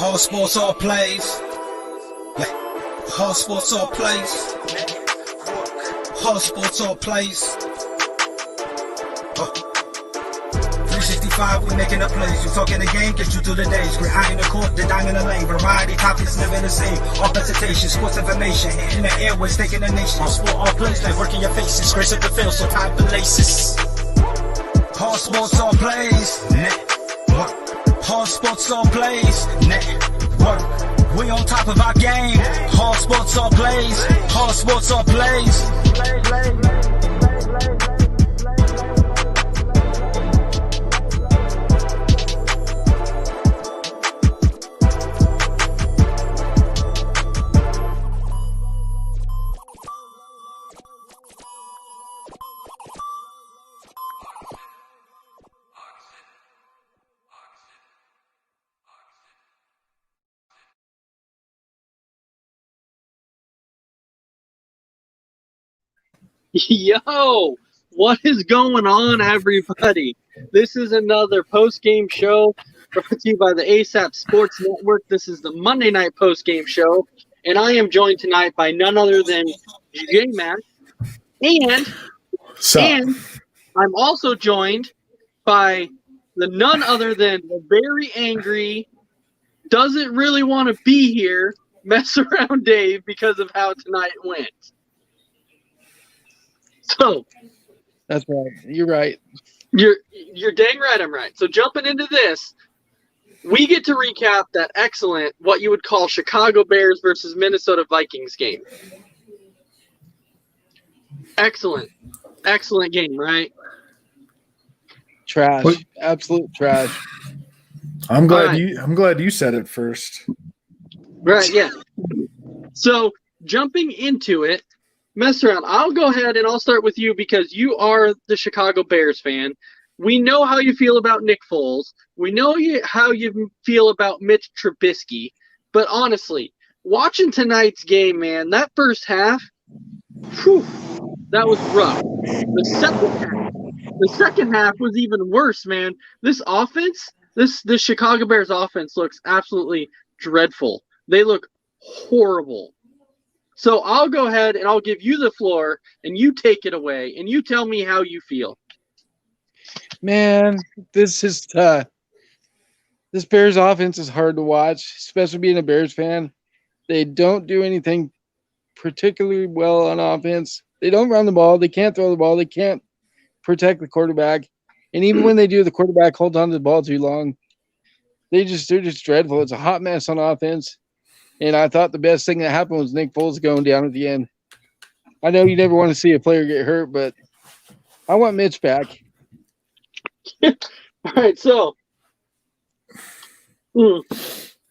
All sports, all plays. Yeah. All sports, all plays. All sports, all plays. 365, we making a plays. You talking the game, get you through the days. We're high in the court, the dime in the lane. Variety topics living the same. All presentation, sports information. In the airways, taking the nation. All sport, all plays. Like working your faces. Grace up the field, so tie the laces. All sports, all plays. Network. All sports, all plays. Network. We on top of our game. All sports, all plays. All sports, all plays. Yo, what is going on, everybody? This is another post-game show brought to you by the ASAP Sports Network. This is the Monday night post-game show, and I am joined tonight by none other than J-Mac, and I'm also joined by the none other than the very angry, doesn't really want to be here, mess around Dave because of how tonight went. So that's right. You're right. You're dang right. I'm right. So jumping into this, we get to recap that excellent, what you would call Chicago Bears versus Minnesota Vikings game. Excellent game, right? Trash. Absolute trash. I'm glad you said it first. Right. Yeah. So jumping into it. Mess around. I'll go ahead and I'll start with you because you are the Chicago Bears fan. We know how you feel about Nick Foles. We know how you feel about Mitch Trubisky. But honestly, watching tonight's game, man, that first half, whew, that was rough. The second half was even worse, man. This offense, this Chicago Bears offense looks absolutely dreadful. They look horrible. So I'll go ahead and I'll give you the floor, and you take it away, and you tell me how you feel. Man, this Bears offense is hard to watch, especially being a Bears fan. They don't do anything particularly well on offense. They don't run the ball. They can't throw the ball. They can't protect the quarterback. And even when they do, the quarterback holds on to the ball too long. They're just dreadful. It's a hot mess on offense. And I thought the best thing that happened was Nick Foles going down at the end. I know you never want to see a player get hurt, but I want Mitch back. All right, so wow.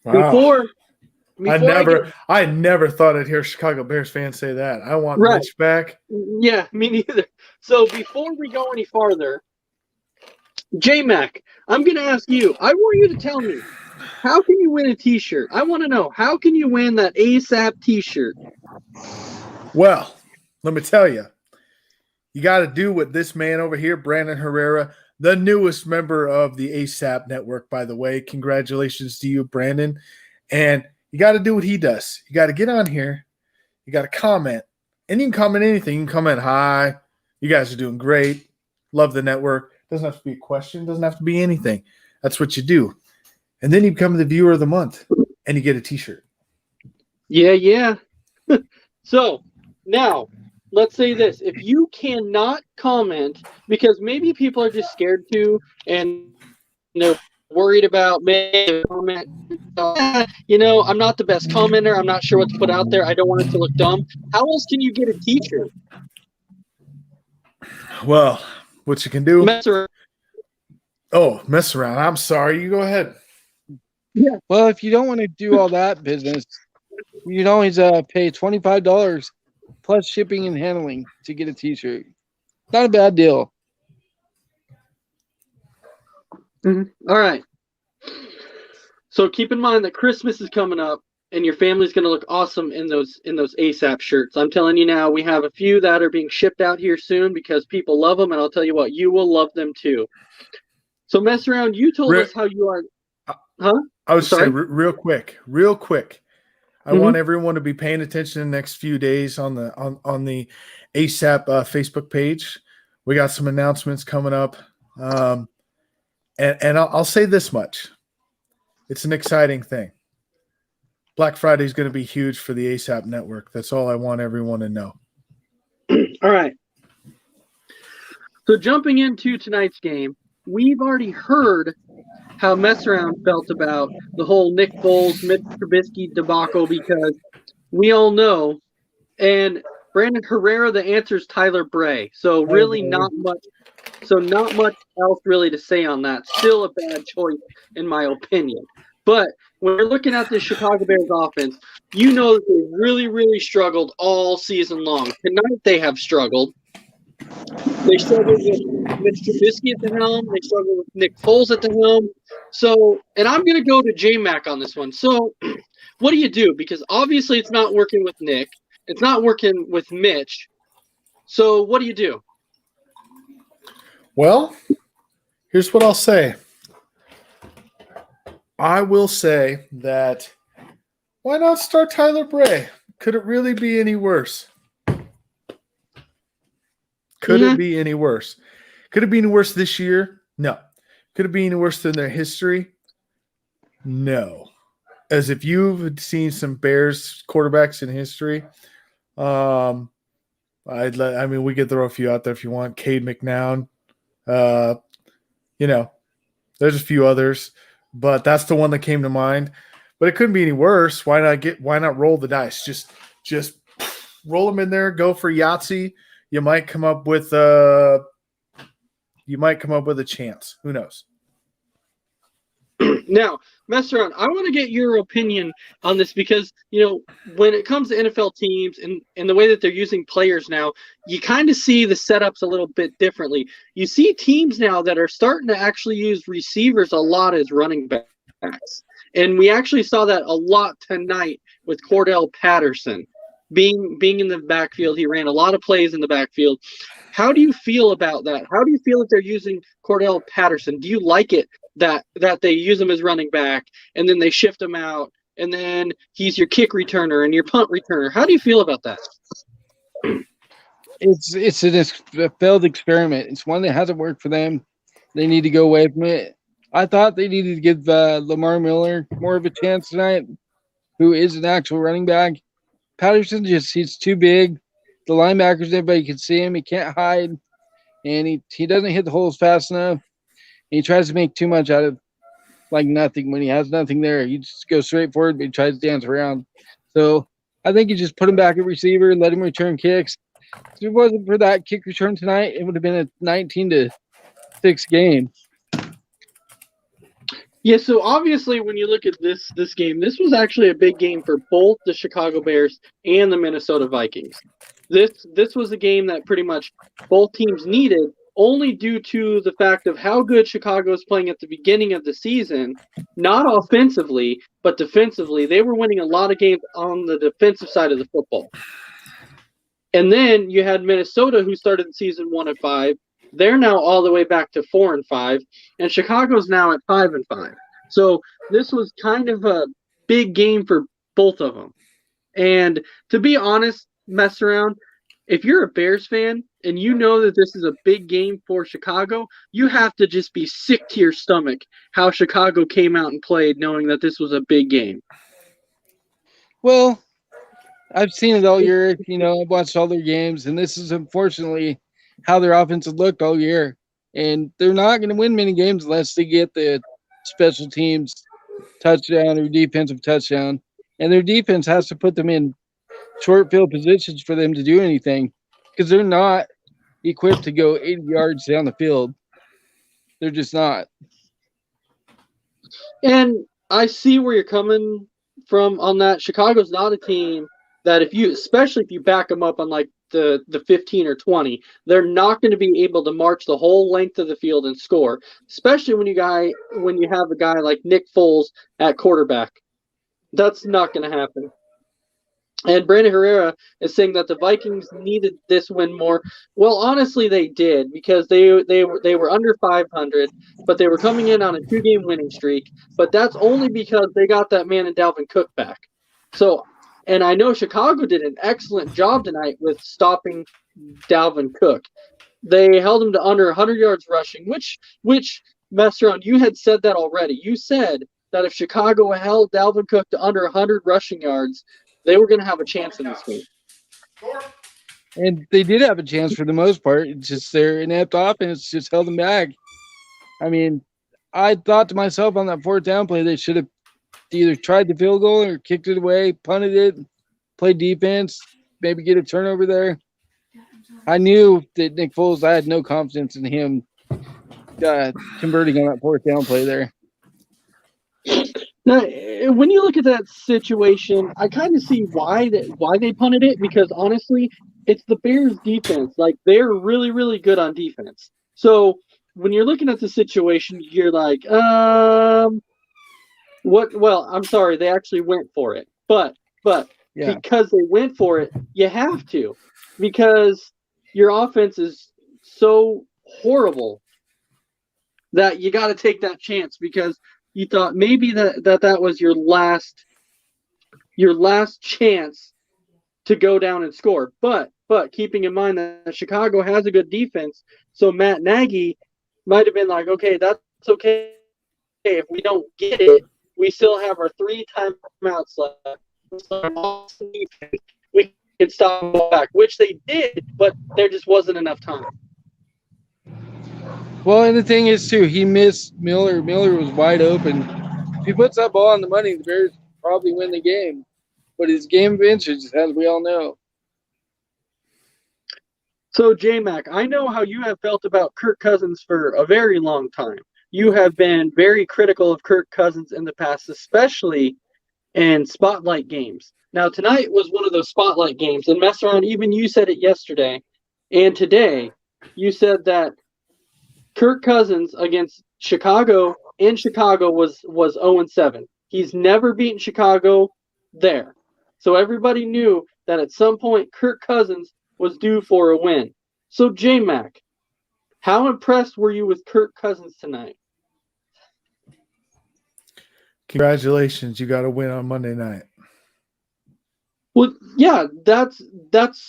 before I never thought I'd hear Chicago Bears fans say that. I want Mitch back. Yeah, me neither. So before we go any farther, J-Mac, I'm going to ask you. I want you to tell me. How can you win a T-shirt? I want to know. How can you win that ASAP T-shirt? Well, let me tell you. You got to do what this man over here, Brandon Herrera, the newest member of the ASAP network, by the way. Congratulations to you, Brandon. And you got to do what he does. You got to get on here. You got to comment. And you can comment anything. You can comment, hi, you guys are doing great. Love the network. Doesn't have to be a question. Doesn't have to be anything. That's what you do. And then you become the viewer of the month, and you get a T-shirt. Yeah. So, now, let's say this. If you cannot comment, because maybe people are just scared to, and worried about maybe comment, I'm not the best commenter. I'm not sure what to put out there. I don't want it to look dumb. How else can you get a T-shirt? Well, what you can do. Mess around. Oh, mess around. I'm sorry. You go ahead. Yeah. Well, if you don't want to do all that business, you can always pay $25 plus shipping and handling to get a T-shirt. Not a bad deal. Mm-hmm. All right. So keep in mind that Christmas is coming up, and your family's going to look awesome in those ASAP shirts. I'm telling you now, we have a few that are being shipped out here soon because people love them, and I'll tell you what, you will love them too. So mess around. You told us how you are. Huh? I would say Sorry? real quick. I want everyone to be paying attention in the next few days on the ASAP Facebook page. We got some announcements coming up, and I'll say this much: it's an exciting thing. Black Friday is going to be huge for the ASAP network. That's all I want everyone to know. All right. So jumping into tonight's game, we've already heard how Messaround felt about the whole Nick Foles, Mitch Trubisky debacle because we all know, and Brandon Herrera, the answer is Tyler Bray. So really not much else really to say on that. Still a bad choice in my opinion. But when you're looking at the Chicago Bears offense, you know that they really, really struggled all season long. Tonight they have struggled. They struggled with Mitch Trubisky at the helm. They struggled with Nick Foles at the helm. So, and I'm going to go to J-Mac on this one. So, what do you do? Because obviously it's not working with Nick. It's not working with Mitch. So, what do you do? Well, here's what I'll say. I will say that why not start Tyler Bray? Could it really be any worse? Could it be any worse? Could it be any worse this year? No. Could it be any worse than their history? No. As if you've seen some Bears quarterbacks in history, we could throw a few out there if you want. Cade McNown, there's a few others, but that's the one that came to mind. But it couldn't be any worse. Why not roll the dice? Just roll them in there. Go for Yahtzee. You might come up with a chance. Who knows? Now, Messaround, I want to get your opinion on this because, when it comes to NFL teams and the way that they're using players now, you kind of see the setups a little bit differently. You see teams now that are starting to actually use receivers a lot as running backs. And we actually saw that a lot tonight with Cordell Patterson. Being in the backfield, he ran a lot of plays in the backfield. How do you feel about that? How do you feel that they're using Cordell Patterson? Do you like it that they use him as running back and then they shift him out and then he's your kick returner and your punt returner? How do you feel about that? It's a failed experiment. It's one that hasn't worked for them. They need to go away from it. I thought they needed to give Lamar Miller more of a chance tonight, who is an actual running back. Patterson he's too big. The linebackers, everybody can see him. He can't hide. And he doesn't hit the holes fast enough. And he tries to make too much out of nothing when he has nothing there. He just goes straight forward, but he tries to dance around. So I think you just put him back at receiver and let him return kicks. If it wasn't for that kick return tonight, it would have been a 19-6 game. Yeah, so obviously when you look at this game, this was actually a big game for both the Chicago Bears and the Minnesota Vikings. This was a game that pretty much both teams needed, only due to the fact of how good Chicago was playing at the beginning of the season, not offensively, but defensively. They were winning a lot of games on the defensive side of the football. And then you had Minnesota, who started the season 1-5. They're now all the way back to 4-5, and Chicago's now at 5-5. So this was kind of a big game for both of them. And to be honest, Messaround, if you're a Bears fan and you know that this is a big game for Chicago, you have to just be sick to your stomach how Chicago came out and played knowing that this was a big game. Well, I've seen it all year. I've watched all their games, and this is unfortunately how their offense has looked all year. And they're not going to win many games unless they get the special teams touchdown or defensive touchdown. And their defense has to put them in short field positions for them to do anything because they're not equipped to go 80 yards down the field. They're just not. And I see where you're coming from on that. Chicago's not a team that especially if you back them up on the 15 or 20, they're not going to be able to march the whole length of the field and score, especially when you have a guy like Nick Foles at quarterback. That's not going to happen. And Brandon Herrera is saying that the Vikings needed this win more. Well, honestly, they did because they were under 500, but they were coming in on a 2-game winning streak. But that's only because they got that man in Dalvin Cook back. So, and I know Chicago did an excellent job tonight with stopping Dalvin Cook. They held him to under 100 yards rushing, which messed around. You had said that already. You said that if Chicago held Dalvin Cook to under 100 rushing yards, they were going to have a chance in this game. And they did have a chance for the most part. It's just their inept offense just held them back. I mean, I thought to myself on that 4th down play, they should have either tried the field goal or kicked it away, punted it, played defense, maybe get a turnover there. I knew that Nick Foles, I had no confidence in him converting on that 4th down play there. Now, when you look at that situation, I kind of see why they punted it, because honestly, it's the Bears' defense. Like, they're really, really good on defense. So when you're looking at the situation, you're like, what? Well, I'm sorry, they actually went for it, but Yeah. because they went for it, you have to, because your offense is so horrible that you got to take that chance, because you thought maybe that was your last chance to go down and score. But keeping in mind that Chicago has a good defense, so Matt Nagy might have been like, okay, that's okay. If we don't get it, we still have our 3 timeouts left. We can stop them back, which they did, but there just wasn't enough time. Well, and the thing is, too, he missed Miller. Miller was wide open. If he puts that ball on the money, the Bears probably win the game. But his game of inches, as we all know. So, J-Mac, I know how you have felt about Kirk Cousins for a very long time. You have been very critical of Kirk Cousins in the past, especially in spotlight games. Now, tonight was one of those spotlight games, and mess around, even you said it yesterday and today. You said that Kirk Cousins against Chicago in Chicago was 0-7. He's never beaten Chicago there. So everybody knew that at some point Kirk Cousins was due for a win. So, J-Mac, how impressed were you with Kirk Cousins tonight? Congratulations, you got a win on Monday night. Well, yeah, that's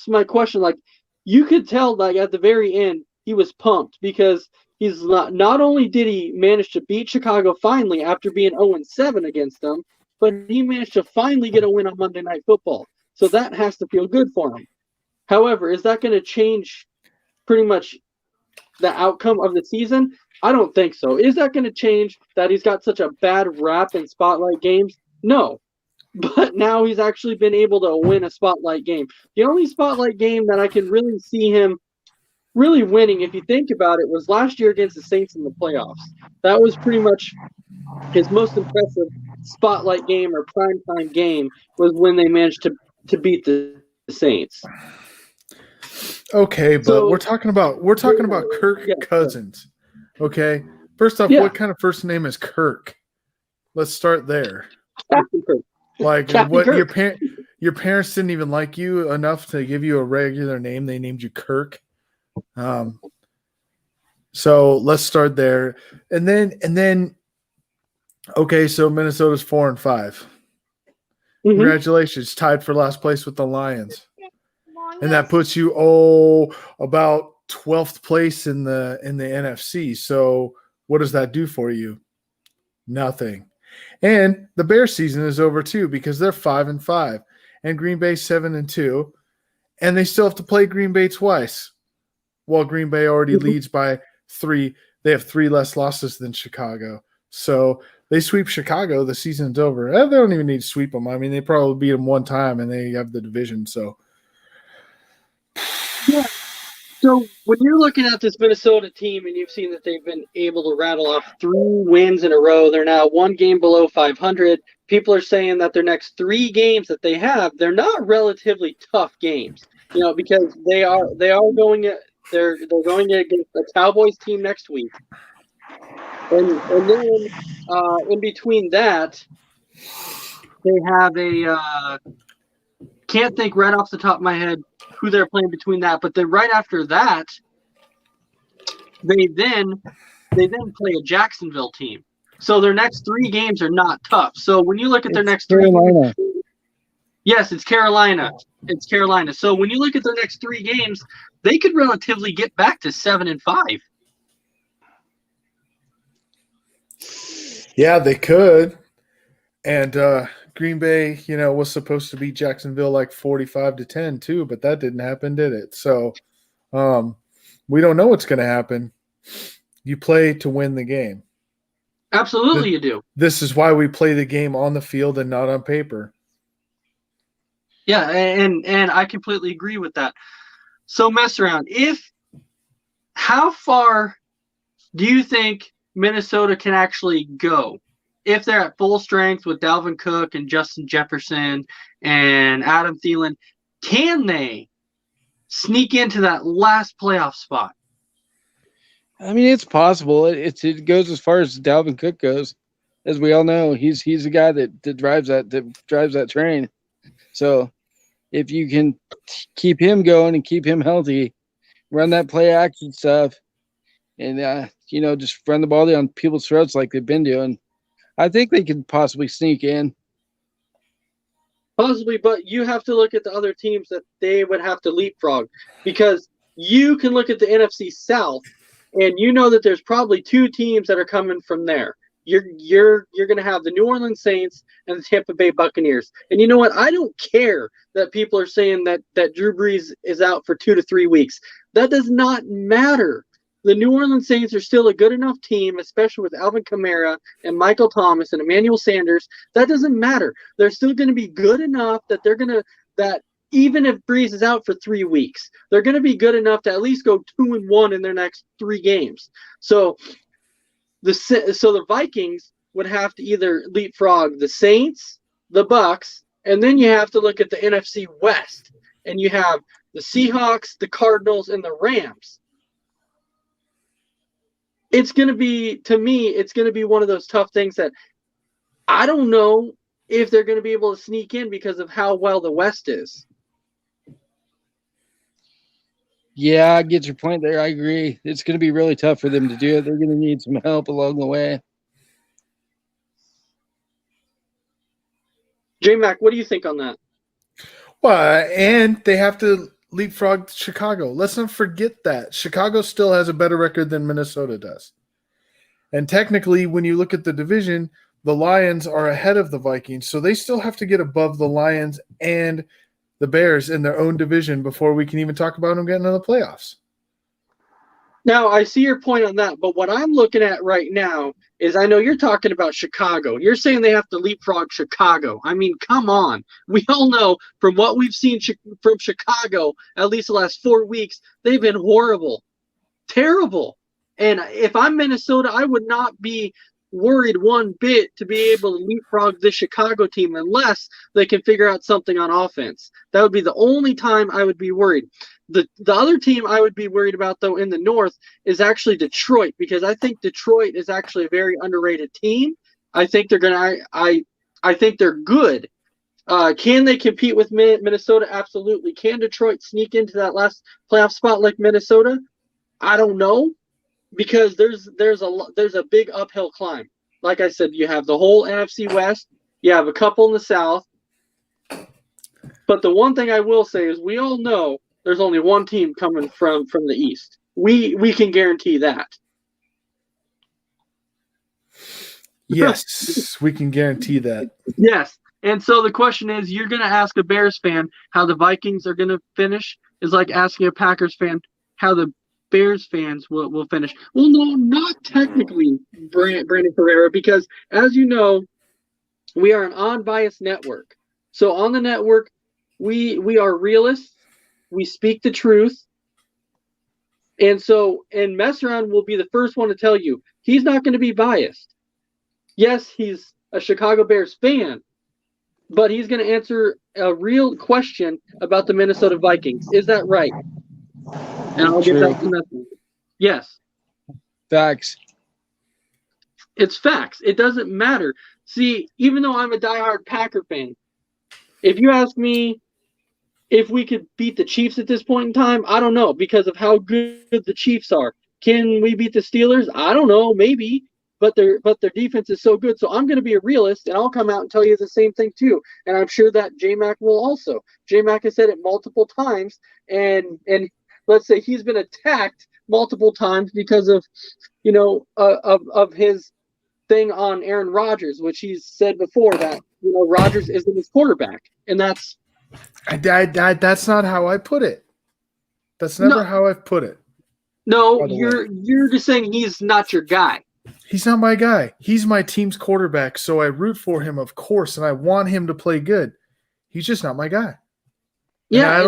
my question. Like, you could tell, like, at the very end, he was pumped, because he's not only did he manage to beat Chicago finally after being 0-7 against them, but he managed to finally get a win on Monday Night Football. So that has to feel good for him. However, is that going to change pretty much the outcome of the season? I don't think so. Is that going to change that he's got such a bad rap in spotlight games? No. But now he's actually been able to win a spotlight game. The only spotlight game that I can really see him really winning, if you think about it, was last year against the Saints in the playoffs. That was pretty much his most impressive spotlight game or primetime game, was when they managed to beat the Saints. Okay, but So, we're talking about Kirk Cousins. Okay, first off, what kind of first name is Kirk? Let's start there. Captain Kirk. Like, Captain what Kirk. your parents didn't even like you enough to give you a regular name. They named you Kirk. So let's start there, and then okay, so Minnesota's 4-5. Mm-hmm. Congratulations, tied for last place with the Lions, and that puts you about 12th place in the NFC. So what does that do for you? Nothing. And the Bears season is over too, because they're 5-5, and Green Bay's 7-2, and they still have to play Green Bay twice. Well, Green Bay already leads by 3. They have 3 less losses than Chicago. So they sweep Chicago, the season's over. They don't even need to sweep them. I mean, they probably beat them one time, and they have the division. So, yeah. So when you're looking at this Minnesota team and you've seen that they've been able to rattle off 3 wins in a row, they're now 1 game below 500. People are saying that their next 3 games that they have, they're not relatively tough games, because they are going they're going against the Cowboys team next week, and then in between that, they have a Can't think right off the top of my head who they're playing between that. But then right after that, they then play a Jacksonville team. So their next 3 games are not tough. So when you look at their next 3 Carolina. Yes, it's Carolina. It's Carolina. So when you look at their next 3 games, they could relatively get back to 7-5. Yeah, they could. And Green Bay, was supposed to beat Jacksonville like 45-10 too, but that didn't happen, did it? So we don't know what's going to happen. You play to win the game. Absolutely, you do. This is why we play the game on the field and not on paper. Yeah, and I completely agree with that. So mess around. How far do you think Minnesota can actually go if they're at full strength with Dalvin Cook and Justin Jefferson and Adam Thielen? Can they sneak into that last playoff spot? I mean, it's possible. It goes as far as Dalvin Cook goes, as we all know. He's the guy that drives that train. So if you can keep him going and keep him healthy, run that play action stuff, and just run the ball down people's throats like they've been doing, I think they could possibly sneak in. Possibly, but you have to look at the other teams that they would have to leapfrog, because you can look at the NFC South and you know that there's probably 2 teams that are coming from there. You're going to have the New Orleans Saints and the Tampa Bay Buccaneers. And you know what? I don't care that people are saying that Drew Brees is out for 2 to 3 weeks. That does not matter. The New Orleans Saints are still a good enough team, especially with Alvin Kamara and Michael Thomas and Emmanuel Sanders. That doesn't matter. They're still going to be good enough that even if Brees is out for 3 weeks, they're going to be good enough to at least go 2-1 in their next 3 games. So the Vikings would have to either leapfrog the Saints, the Bucks, and then you have to look at the NFC West, and you have the Seahawks, the Cardinals, and the Rams. It's going to be, to me, it's going to be one of those tough things that I don't know if they're going to be able to sneak in because of how well the West is. Yeah, I get your point there. I agree. It's going to be really tough for them to do it. They're going to need some help along the way. J-Mac, what do you think on that? Well, and they have to leapfrog Chicago. Let's not forget that. Chicago still has a better record than Minnesota does. And technically, when you look at the division, the Lions are ahead of the Vikings, so they still have to get above the Lions and the Bears in their own division before we can even talk about them getting into the playoffs. Now, I see your point on that, but what I'm looking at right now is, I know you're talking about Chicago. You're saying they have to leapfrog Chicago. I mean, come on. We all know from what we've seen from Chicago, at least the last 4 weeks, they've been horrible, terrible. And if I'm Minnesota, I would not be worried one bit to be able to leapfrog this Chicago team unless they can figure out something on offense. That would be the only time I would be worried. The other team I would be worried about, though, in the North is actually Detroit, because I think Detroit is actually a very underrated team. I think they're gonna. I think they're good. Can they compete with Minnesota? Absolutely. Can Detroit sneak into that last playoff spot like Minnesota? I don't know, because there's a big uphill climb. Like I said, you have the whole NFC West. You have a couple in the South. But the one thing I will say is, we all know there's only one team coming from the East. We can guarantee that. Yes, we can guarantee that. Yes. And so the question is, you're going to ask a Bears fan how the Vikings are going to finish is like asking a Packers fan how the Bears fans will finish. Well, no, not technically, Brandon Pereira, because as you know, we are an unbiased network. So on the network, we are realists. We speak the truth. And Mess Around will be the first one to tell you he's not going to be biased. Yes, he's a Chicago Bears fan, but he's going to answer a real question about the Minnesota Vikings. Is that right? And I'll give that to Mess. Yes. Facts. It's facts. It doesn't matter. See, even though I'm a diehard Packer fan, if you ask me If we could beat the Chiefs at this point in time, I don't know, because of how good the Chiefs are. Can we beat the Steelers? I don't know, maybe, but their defense is so good. So I'm going to be a realist, and I'll come out and tell you the same thing too. And I'm sure that J-Mac will also. J-Mac has said it multiple times, and let's say he's been attacked multiple times because of of his thing on Aaron Rodgers, which he's said before that Rodgers isn't his quarterback, and that's not how I put it. That's never how I've put it. No, you're just saying he's not your guy. He's not my guy. He's my team's quarterback, so I root for him, of course, and I want him to play good. He's just not my guy. Yeah, I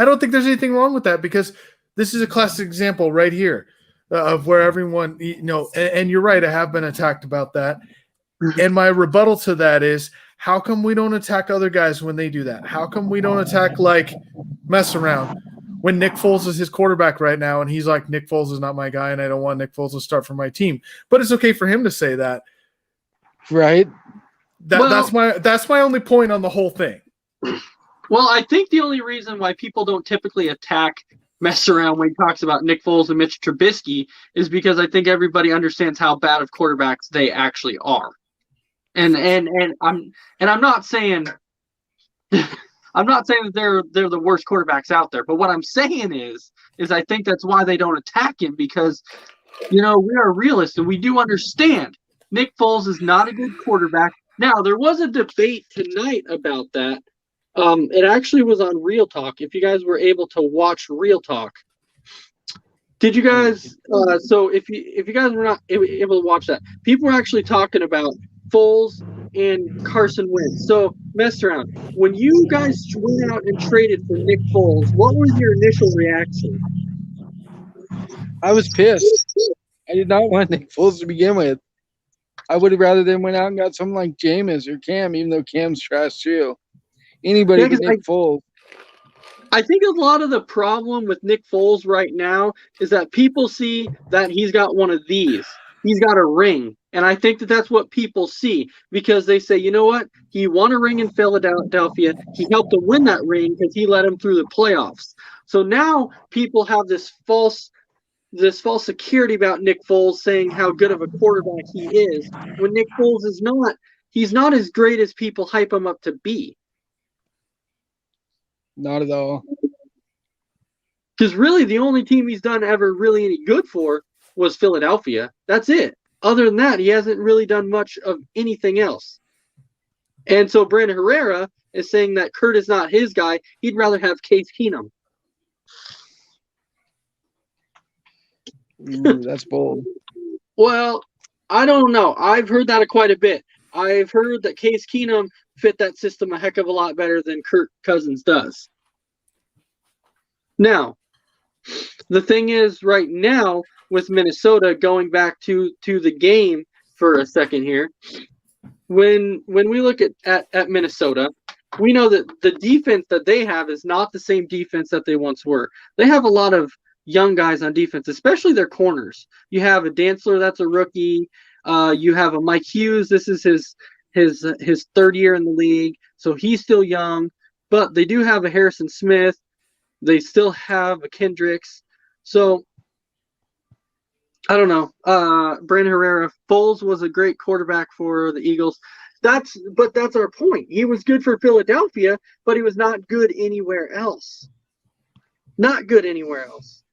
don't think there's anything wrong with that, because this is a classic example right here of where everyone, and you're right, I have been attacked about that. And my rebuttal to that is, how come we don't attack other guys when they do that? How come we don't attack, like, mess around when Nick Foles is his quarterback right now and he's like, Nick Foles is not my guy and I don't want Nick Foles to start for my team? But it's okay for him to say that. Right. That's my only point on the whole thing. Well, I think the only reason why people don't typically mess around when he talks about Nick Foles and Mitch Trubisky is because I think everybody understands how bad of quarterbacks they actually are. And I'm not saying that they're the worst quarterbacks out there, but what I'm saying is I think that's why they don't attack him, because we are realists and we do understand Nick Foles is not a good quarterback. Now, there was a debate tonight about that. It actually was on Real Talk. If you guys were able to watch Real Talk, did you guys? So if you guys were not able to watch that, people were actually talking about Foles and Carson Wentz. So mess around. When you guys went out and traded for Nick Foles, what was your initial reaction? I was pissed. I did not want Nick Foles to begin with. I would have rather than went out and got someone like Jameis or Cam, even though Cam's trash too. Anybody but Nick Foles. I think a lot of the problem with Nick Foles right now is that people see that he's got one of these. He's got a ring. And I think that that's what people see, because they say, you know what? He won a ring in Philadelphia. He helped to win that ring because he led him through the playoffs. So now people have this false security about Nick Foles, saying how good of a quarterback he is, when Nick Foles is not. He's not as great as people hype him up to be. Not at all. Because really the only team he's done ever really any good for was Philadelphia. That's it. Other than that, he hasn't really done much of anything else. And so Brandon Herrera is saying that Kurt is not his guy. He'd rather have Case Keenum. That's bold. Well, I don't know. I've heard that quite a bit. I've heard that Case Keenum fit that system a heck of a lot better than Kirk Cousins does. Now, the thing is, right now, with Minnesota, going back to the game for a second here, when we look at Minnesota, we know that the defense that they have is not the same defense that they once were. They have a lot of young guys on defense, especially their corners. You have a Dantzler that's a rookie. You have a Mike Hughes. This is his third year in the league, so he's still young. But they do have a Harrison Smith. They still have a Kendricks. So I don't know. Brandon Herrera, Foles was a great quarterback for the Eagles. That's our point. He was good for Philadelphia, but he was not good anywhere else. Not good anywhere else.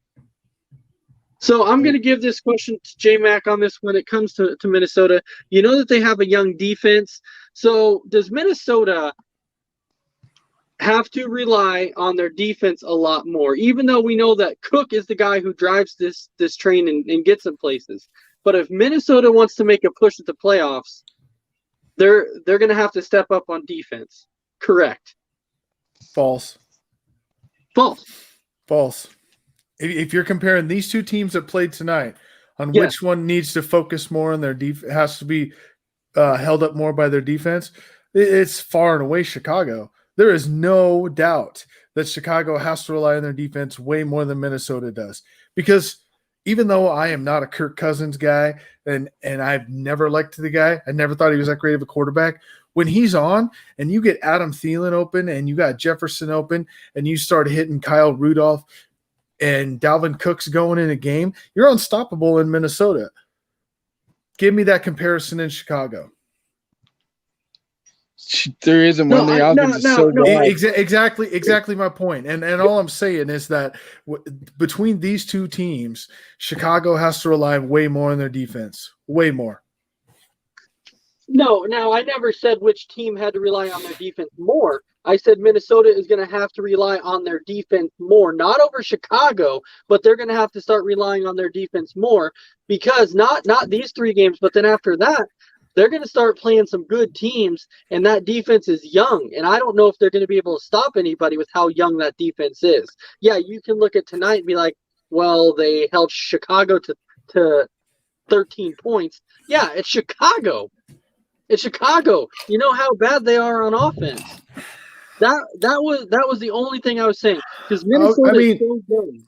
So I'm going to give this question to J-Mac on this when it comes to Minnesota. You know that they have a young defense. So does Minnesota have to rely on their defense a lot more, even though we know that Cook is the guy who drives this train and gets them places? But if Minnesota wants to make a push at the playoffs, they're going to have to step up on defense. Correct. False. If you're comparing these two teams that played tonight on which one needs to focus more on their defense, has to be held up more by their defense, it's far and away Chicago. There is no doubt that Chicago has to rely on their defense way more than Minnesota does, because even though I am not a Kirk Cousins guy, and I've never liked the guy, I never thought he was that great of a quarterback. When he's on and you get Adam Thielen open and you got Jefferson open and you start hitting Kyle Rudolph and Dalvin Cook's going in a game, you're unstoppable in Minnesota. Give me that comparison in Chicago. There isn't one. The offense is so bad. Exactly my point. And all I'm saying is that between these two teams, Chicago has to rely way more on their defense. Way more. No, I never said which team had to rely on their defense more. I said Minnesota is going to have to rely on their defense more, not over Chicago, but they're going to have to start relying on their defense more because not these 3 games, but then after that, they're going to start playing some good teams, and that defense is young, and I don't know if they're going to be able to stop anybody with how young that defense is. Yeah, you can look at tonight and be like, well, they held Chicago to 13 points. Yeah, it's Chicago. It's Chicago. You know how bad they are on offense. That was the only thing I was saying because Minnesota is so young.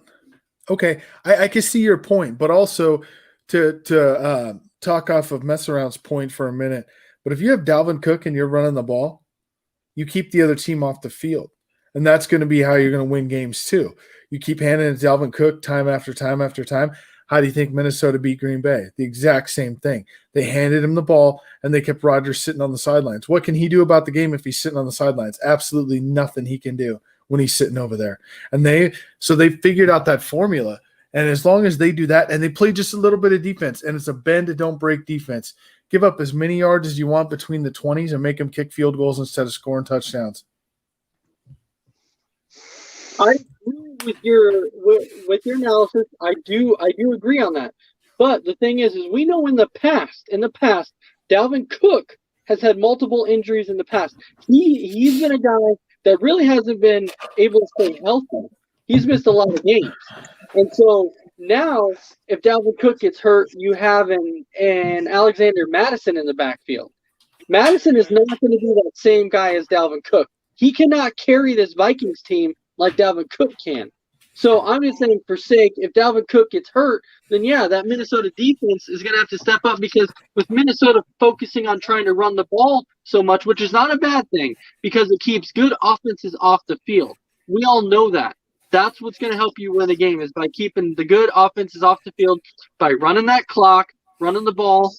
Okay, I can see your point, but also to talk off of mess around's point for a minute. But if you have Dalvin Cook and you're running the ball, you keep the other team off the field, and that's going to be how you're going to win games too. You keep handing it to Dalvin Cook time after time after time. How do you think Minnesota beat Green Bay? The exact same thing. They handed him the ball, and they kept Rodgers sitting on the sidelines. What can he do about the game if he's sitting on the sidelines? Absolutely nothing he can do when he's sitting over there. And they figured out that formula. And as long as they do that, and they play just a little bit of defense, and it's a bend and don't break defense, give up as many yards as you want between the 20s and make them kick field goals instead of scoring touchdowns. I agree with your analysis. I do agree on that. But the thing is we know in the past, Dalvin Cook has had multiple injuries in the past. He's been a guy that really hasn't been able to stay healthy. He's missed a lot of games. And so now if Dalvin Cook gets hurt, you have an Alexander Madison in the backfield. Madison is not going to be that same guy as Dalvin Cook. He cannot carry this Vikings team like Dalvin Cook can. So I'm just saying for sake, if Dalvin Cook gets hurt, then yeah, that Minnesota defense is going to have to step up because with Minnesota focusing on trying to run the ball so much, which is not a bad thing because it keeps good offenses off the field. We all know that. That's what's going to help you win a game is by keeping the good offenses off the field, by running that clock, running the ball,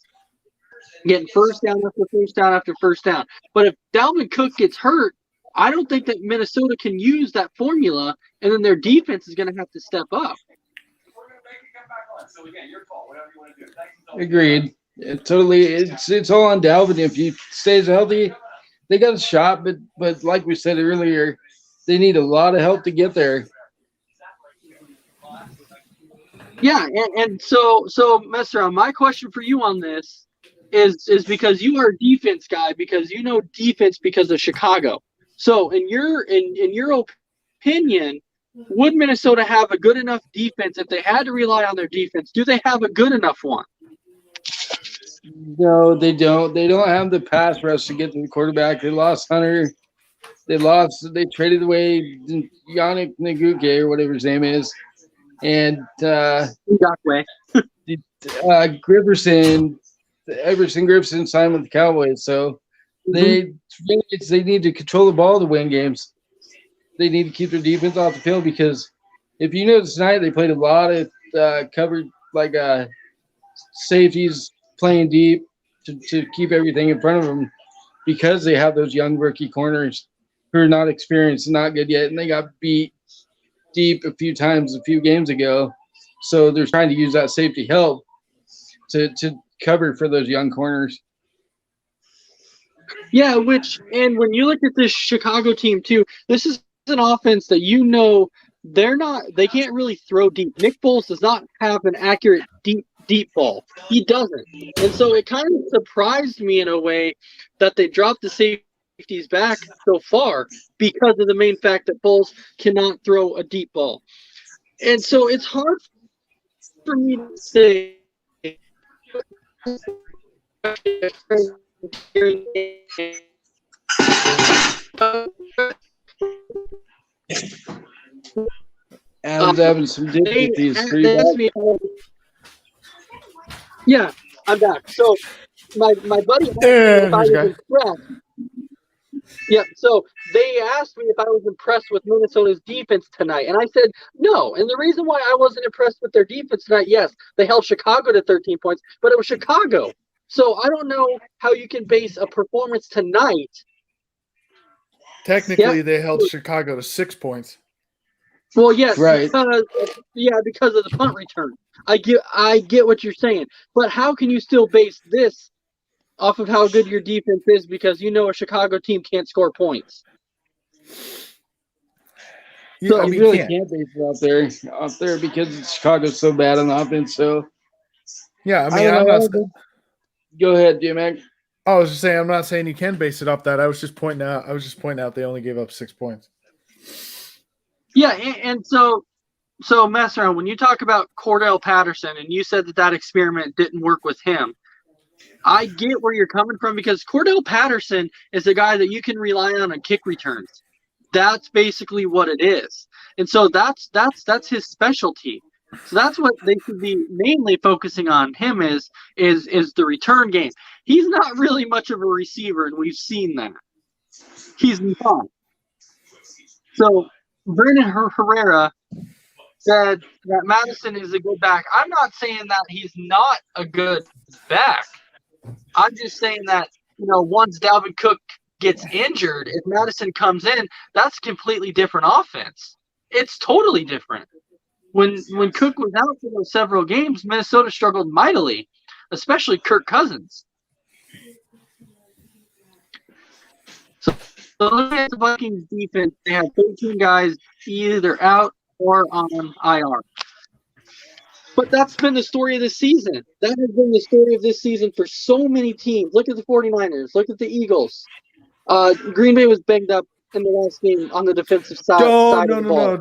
getting first down after first down after first down. But if Dalvin Cook gets hurt, I don't think that Minnesota can use that formula, and then their defense is going to have to step up. Agreed. It's all on Dalvin. If he stays healthy, they got a shot. But like we said earlier, they need a lot of help to get there. Yeah, and so mess around. My question for you on this is because you are a defense guy, because you know defense because of Chicago. So in your opinion, would Minnesota have a good enough defense if they had to rely on their defense? Do they have a good enough one? No, they don't. They don't have the pass rush to get to the quarterback. They lost Hunter. They traded away Yannick Ngakoue or whatever his name is. And Everson Griffin signed with the Cowboys. So they need to control the ball to win games. They need to keep their defense off the field because if you notice tonight, they played a lot of covered safeties playing deep to keep everything in front of them because they have those young rookie corners who are not experienced and not good yet, and they got beat deep a few times a few games ago. So they're trying to use that safety help to cover for those young corners. Yeah, and when you look at this Chicago team too, this is an offense that they can't really throw deep. Nick Foles does not have an accurate deep ball. He doesn't. And so it kind of surprised me in a way that they dropped the safeties back so far because of the main fact that Foles cannot throw a deep ball. And so it's hard for me to say Adam's having some difficulties. They asked me. Yeah, I'm back. So my buddy asked me if I was impressed. Yeah, so they asked me if I was impressed with Minnesota's defense tonight, and I said no. And the reason why I wasn't impressed with their defense tonight, yes, they held Chicago to 13 points, but it was Chicago. So I don't know how you can base a performance tonight. Technically, they held Chicago to 6 points. Well, yes, right. Because of the punt return. I get what you're saying, but how can you still base this off of how good your defense is because you know a Chicago team can't score points? You really can't base it out there because Chicago's so bad on offense. So yeah, I mean, go ahead, D-Mac. I was just saying, I'm not saying you can base it off that. I was just pointing out they only gave up 6 points. Yeah, and so mess around. When you talk about Cordell Patterson and you said that experiment didn't work with him, I get where you're coming from because Cordell Patterson is a guy that you can rely on kick returns. That's basically what it is. And so that's his specialty. So that's what they should be mainly focusing on him is the return game. He's not really much of a receiver, and we've seen that. He's not. So Vernon Herrera said that Madison is a good back. I'm not saying that he's not a good back. I'm just saying that, once Dalvin Cook gets injured, if Madison comes in, that's a completely different offense. It's totally different. When Cook was out for those several games, Minnesota struggled mightily, especially Kirk Cousins. So looking at the Vikings defense, they have 13 guys either out or on IR. But that's been the story of this season. That has been the story of this season for so many teams. Look at the 49ers. Look at the Eagles. Green Bay was banged up in the last game on the defensive side of the ball.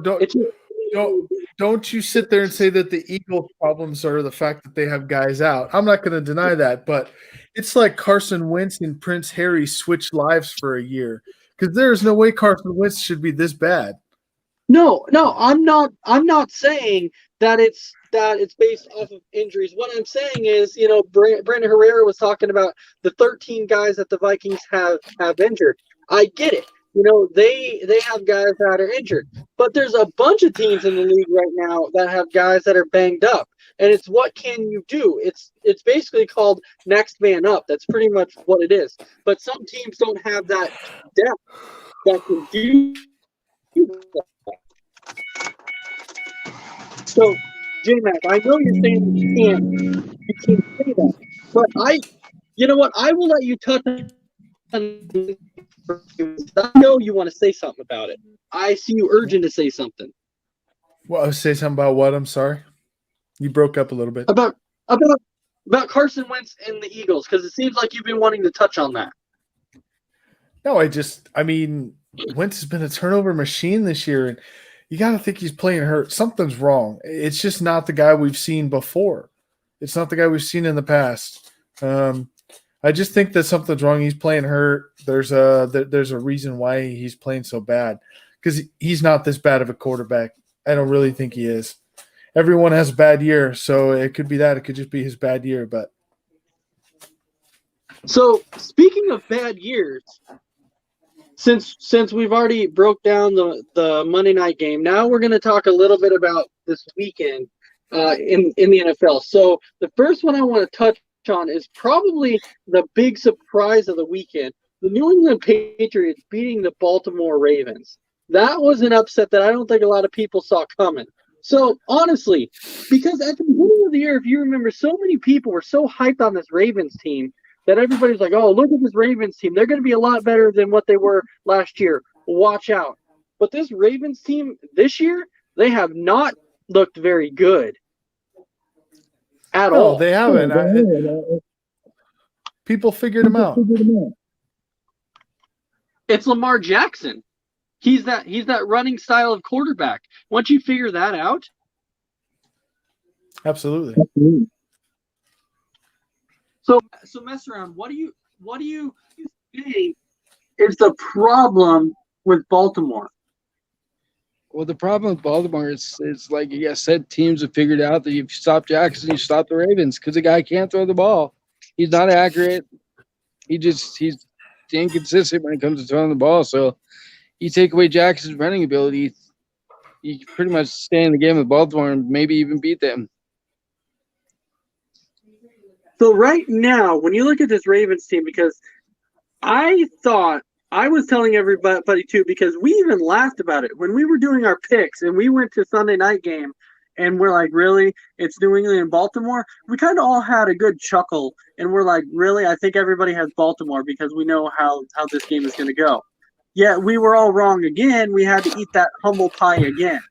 Don't you sit there and say that the Eagles' problems are the fact that they have guys out. I'm not going to deny that, but it's like Carson Wentz and Prince Harry switched lives for a year because there is no way Carson Wentz should be this bad. No, I'm not saying that it's based off of injuries. What I'm saying is, Brandon Herrera was talking about the 13 guys that the Vikings have injured. I get it. They have guys that are injured, but there's a bunch of teams in the league right now that have guys that are banged up, and it's what can you do? It's basically called next man up. That's pretty much what it is. But some teams don't have that depth that can do that. So, J-Mac, I know you're saying you can't say that, but I will let you touch on. I know you want to say something about it. I see you urging to say something. Well, say something about what? I'm sorry, you broke up a little bit. About Carson Wentz and the Eagles, because it seems like you've been wanting to touch on that. No, Wentz has been a turnover machine this year, and you got to think he's playing hurt. Something's wrong. It's just not the guy we've seen before. It's not the guy we've seen in the past. I just think that something's wrong. He's playing hurt. There's a reason why he's playing so bad because he's not this bad of a quarterback. I don't really think he is. Everyone has a bad year, so it could be that. It could just be his bad year. But so speaking of bad years, since we've already broke down the Monday night game, now we're going to talk a little bit about this weekend in the NFL. So the first one I want to touch on is probably the big surprise of the weekend. The New England Patriots beating the Baltimore Ravens. That was an upset that I don't think a lot of people saw coming. So honestly, because at the beginning of the year, if you remember, so many people were so hyped on this Ravens team that everybody's like, oh, look at this Ravens team. They're going to be a lot better than what they were last year. Watch out. But this Ravens team this year, they have not looked very good. At all. They haven't. People figured him out. It's Lamar Jackson. He's that running style of quarterback. Once you figure that out, absolutely. So mess around. What do you think is the problem with Baltimore? Well, the problem with Baltimore is like I said, teams have figured out that if you stop Jackson, you stop the Ravens because the guy can't throw the ball. He's not accurate. He's inconsistent when it comes to throwing the ball. So you take away Jackson's running ability, you can pretty much stay in the game with Baltimore and maybe even beat them. So right now, when you look at this Ravens team, because I was telling everybody too, because we even laughed about it when we were doing our picks and we went to Sunday night game and we're like, really? It's New England and Baltimore? We kind of all had a good chuckle and we're like, really? I think everybody has Baltimore because we know how this game is going to go. Yeah, we were all wrong again. We had to eat that humble pie again.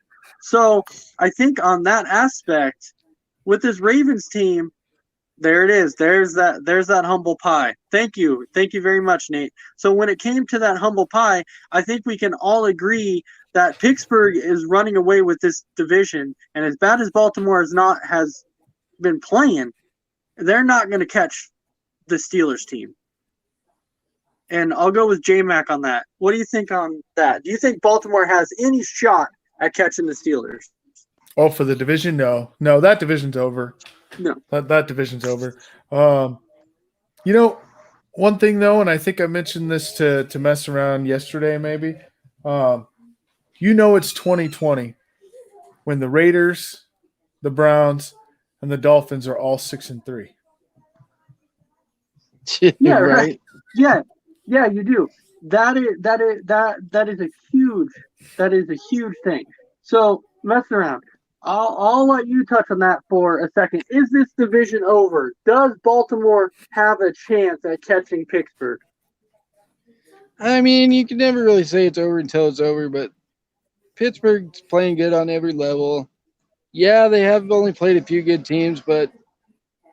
So I think on that aspect, with this Ravens team, there it is. There's that humble pie. Thank you. Thank you very much, Nate. So when it came to that humble pie, I think we can all agree that Pittsburgh is running away with this division. And as bad as Baltimore has been playing, they're not going to catch the Steelers team. And I'll go with J-Mac on that. What do you think on that? Do you think Baltimore has any shot at catching the Steelers? Oh, for the division? No, that division's over. No, that division's over. One thing though, and I think I mentioned this to mess around yesterday, maybe. It's 2020 when the Raiders, the Browns, and the Dolphins are all 6-3. Yeah, right. Yeah, you do. That is a huge thing. So mess around. I'll let you touch on that for a second. Is this division over? Does Baltimore have a chance at catching Pittsburgh? I mean, you can never really say it's over until it's over, but Pittsburgh's playing good on every level. Yeah, they have only played a few good teams, but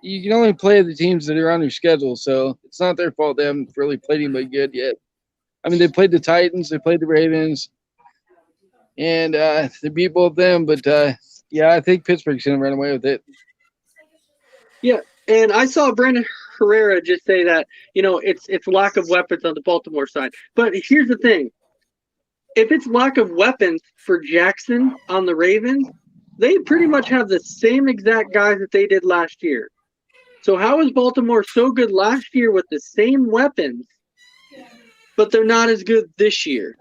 you can only play the teams that are on your schedule, so it's not their fault they haven't really played anybody good yet. I mean, they played the Titans, they played the Ravens, and they beat both of them, but yeah, I think Pittsburgh's going to run away with it. Yeah, and I saw Brandon Herrera just say that, it's lack of weapons on the Baltimore side. But here's the thing. If it's lack of weapons for Jackson on the Ravens, they pretty much have the same exact guys that they did last year. So how is Baltimore so good last year with the same weapons, but they're not as good this year?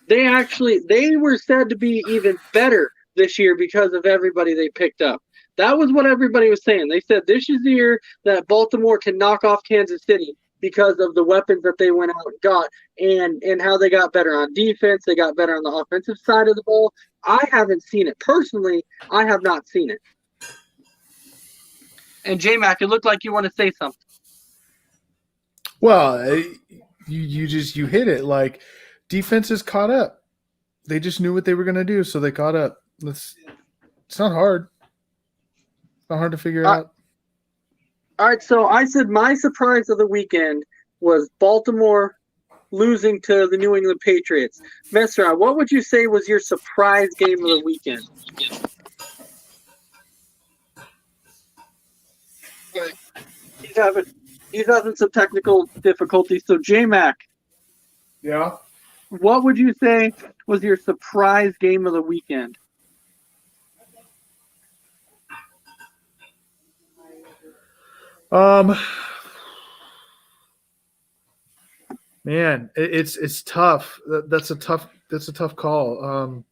They were said to be even better this year because of everybody they picked up. That was what everybody was saying. They said this is the year that Baltimore can knock off Kansas City because of the weapons that they went out and got and how they got better on defense. They got better on the offensive side of the ball. I haven't seen it. Personally, I have not seen it. And J-Mac, it looked like you want to say something. Well, you hit it. Like, defense is caught up. They just knew what they were going to do, so they caught up. It's not hard. It's not hard to figure out. All right, so I said my surprise of the weekend was Baltimore losing to the New England Patriots. Mesra, what would you say was your surprise game of the weekend? He's having some technical difficulties. So, J-Mac. Yeah? What would you say was your surprise game of the weekend? Man, it's tough. That's a tough call.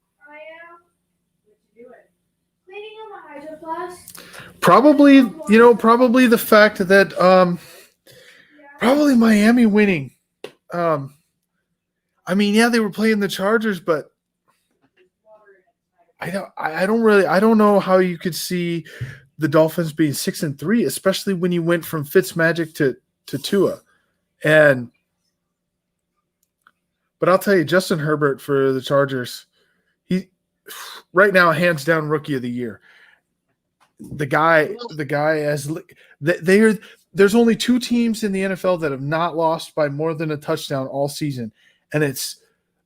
Probably the fact that probably Miami winning. I mean, yeah, they were playing the Chargers, but I don't know how you could see the Dolphins being 6-3, especially when you went from Fitzmagic to Tua. But I'll tell you, Justin Herbert for the Chargers, he right now hands down rookie of the year. The guy there's only two teams in the NFL that have not lost by more than a touchdown all season, and it's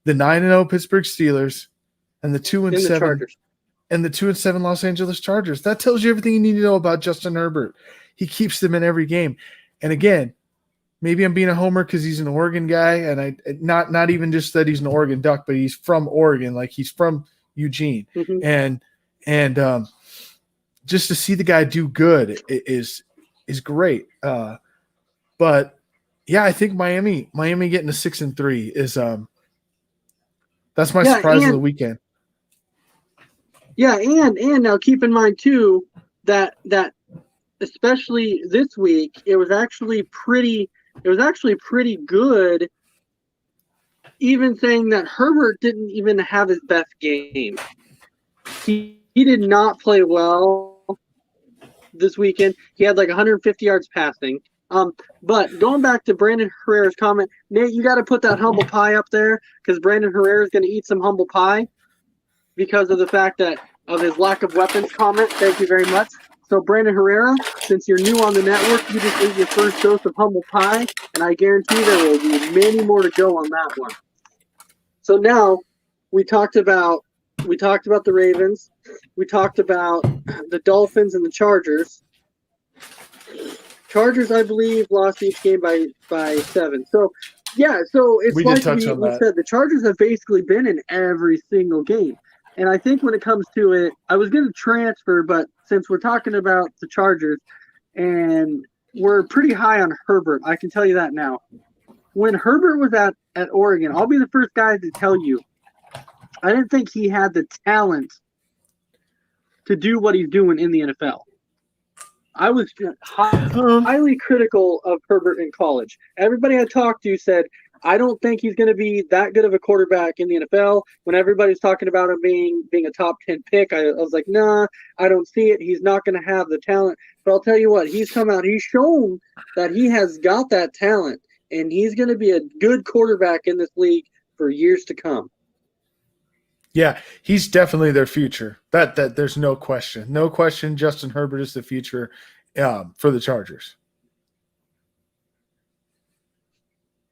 the 9-0 Pittsburgh Steelers and the 2-7 and the 2-7 Los Angeles Chargers. That tells you everything you need to know about Justin Herbert. He keeps them in every game. And again, maybe I'm being a homer because he's an Oregon guy, and not even just that he's an Oregon Duck, but he's from Oregon. Like he's from Eugene, Mm-hmm. and just to see the guy do good is great. But yeah, I think Miami getting a 6-3 is that's my surprise of the weekend. Yeah, and now keep in mind too that especially this week it was actually pretty good. Even saying that Herbert didn't even have his best game. He did not play well this weekend. He had like 150 yards passing. But going back to Brandon Herrera's comment, Nate, you got to put that humble pie up there because Brandon Herrera is going to eat some humble pie because of the fact that of his lack of weapons comment. Thank you very much. So Brandon Herrera, since you're new on the network, you just ate your first dose of humble pie, and I guarantee there will be many more to go on that one. So now we talked about the Ravens. We talked about the Dolphins and the Chargers. Chargers, I believe, lost each game by 7. So yeah, so it's We like did touch we on that. said, the Chargers have basically been in every single game. And I think when it comes to it, I was going to transfer, but since we're talking about the Chargers and we're pretty high on Herbert, I can tell you that now. When Herbert was at Oregon, I'll be the first guy to tell you, I didn't think he had the talent to do what he's doing in the NFL. I was highly critical of Herbert in college. Everybody I talked to said, I don't think he's going to be that good of a quarterback in the NFL. When everybody's talking about him being a top 10 pick, I was like, nah, I don't see it. He's not going to have the talent. But I'll tell you what, he's come out. He's shown that he has got that talent, and he's going to be a good quarterback in this league for years to come. Yeah, he's definitely their future. That there's no question. No question Justin Herbert is the future for the Chargers.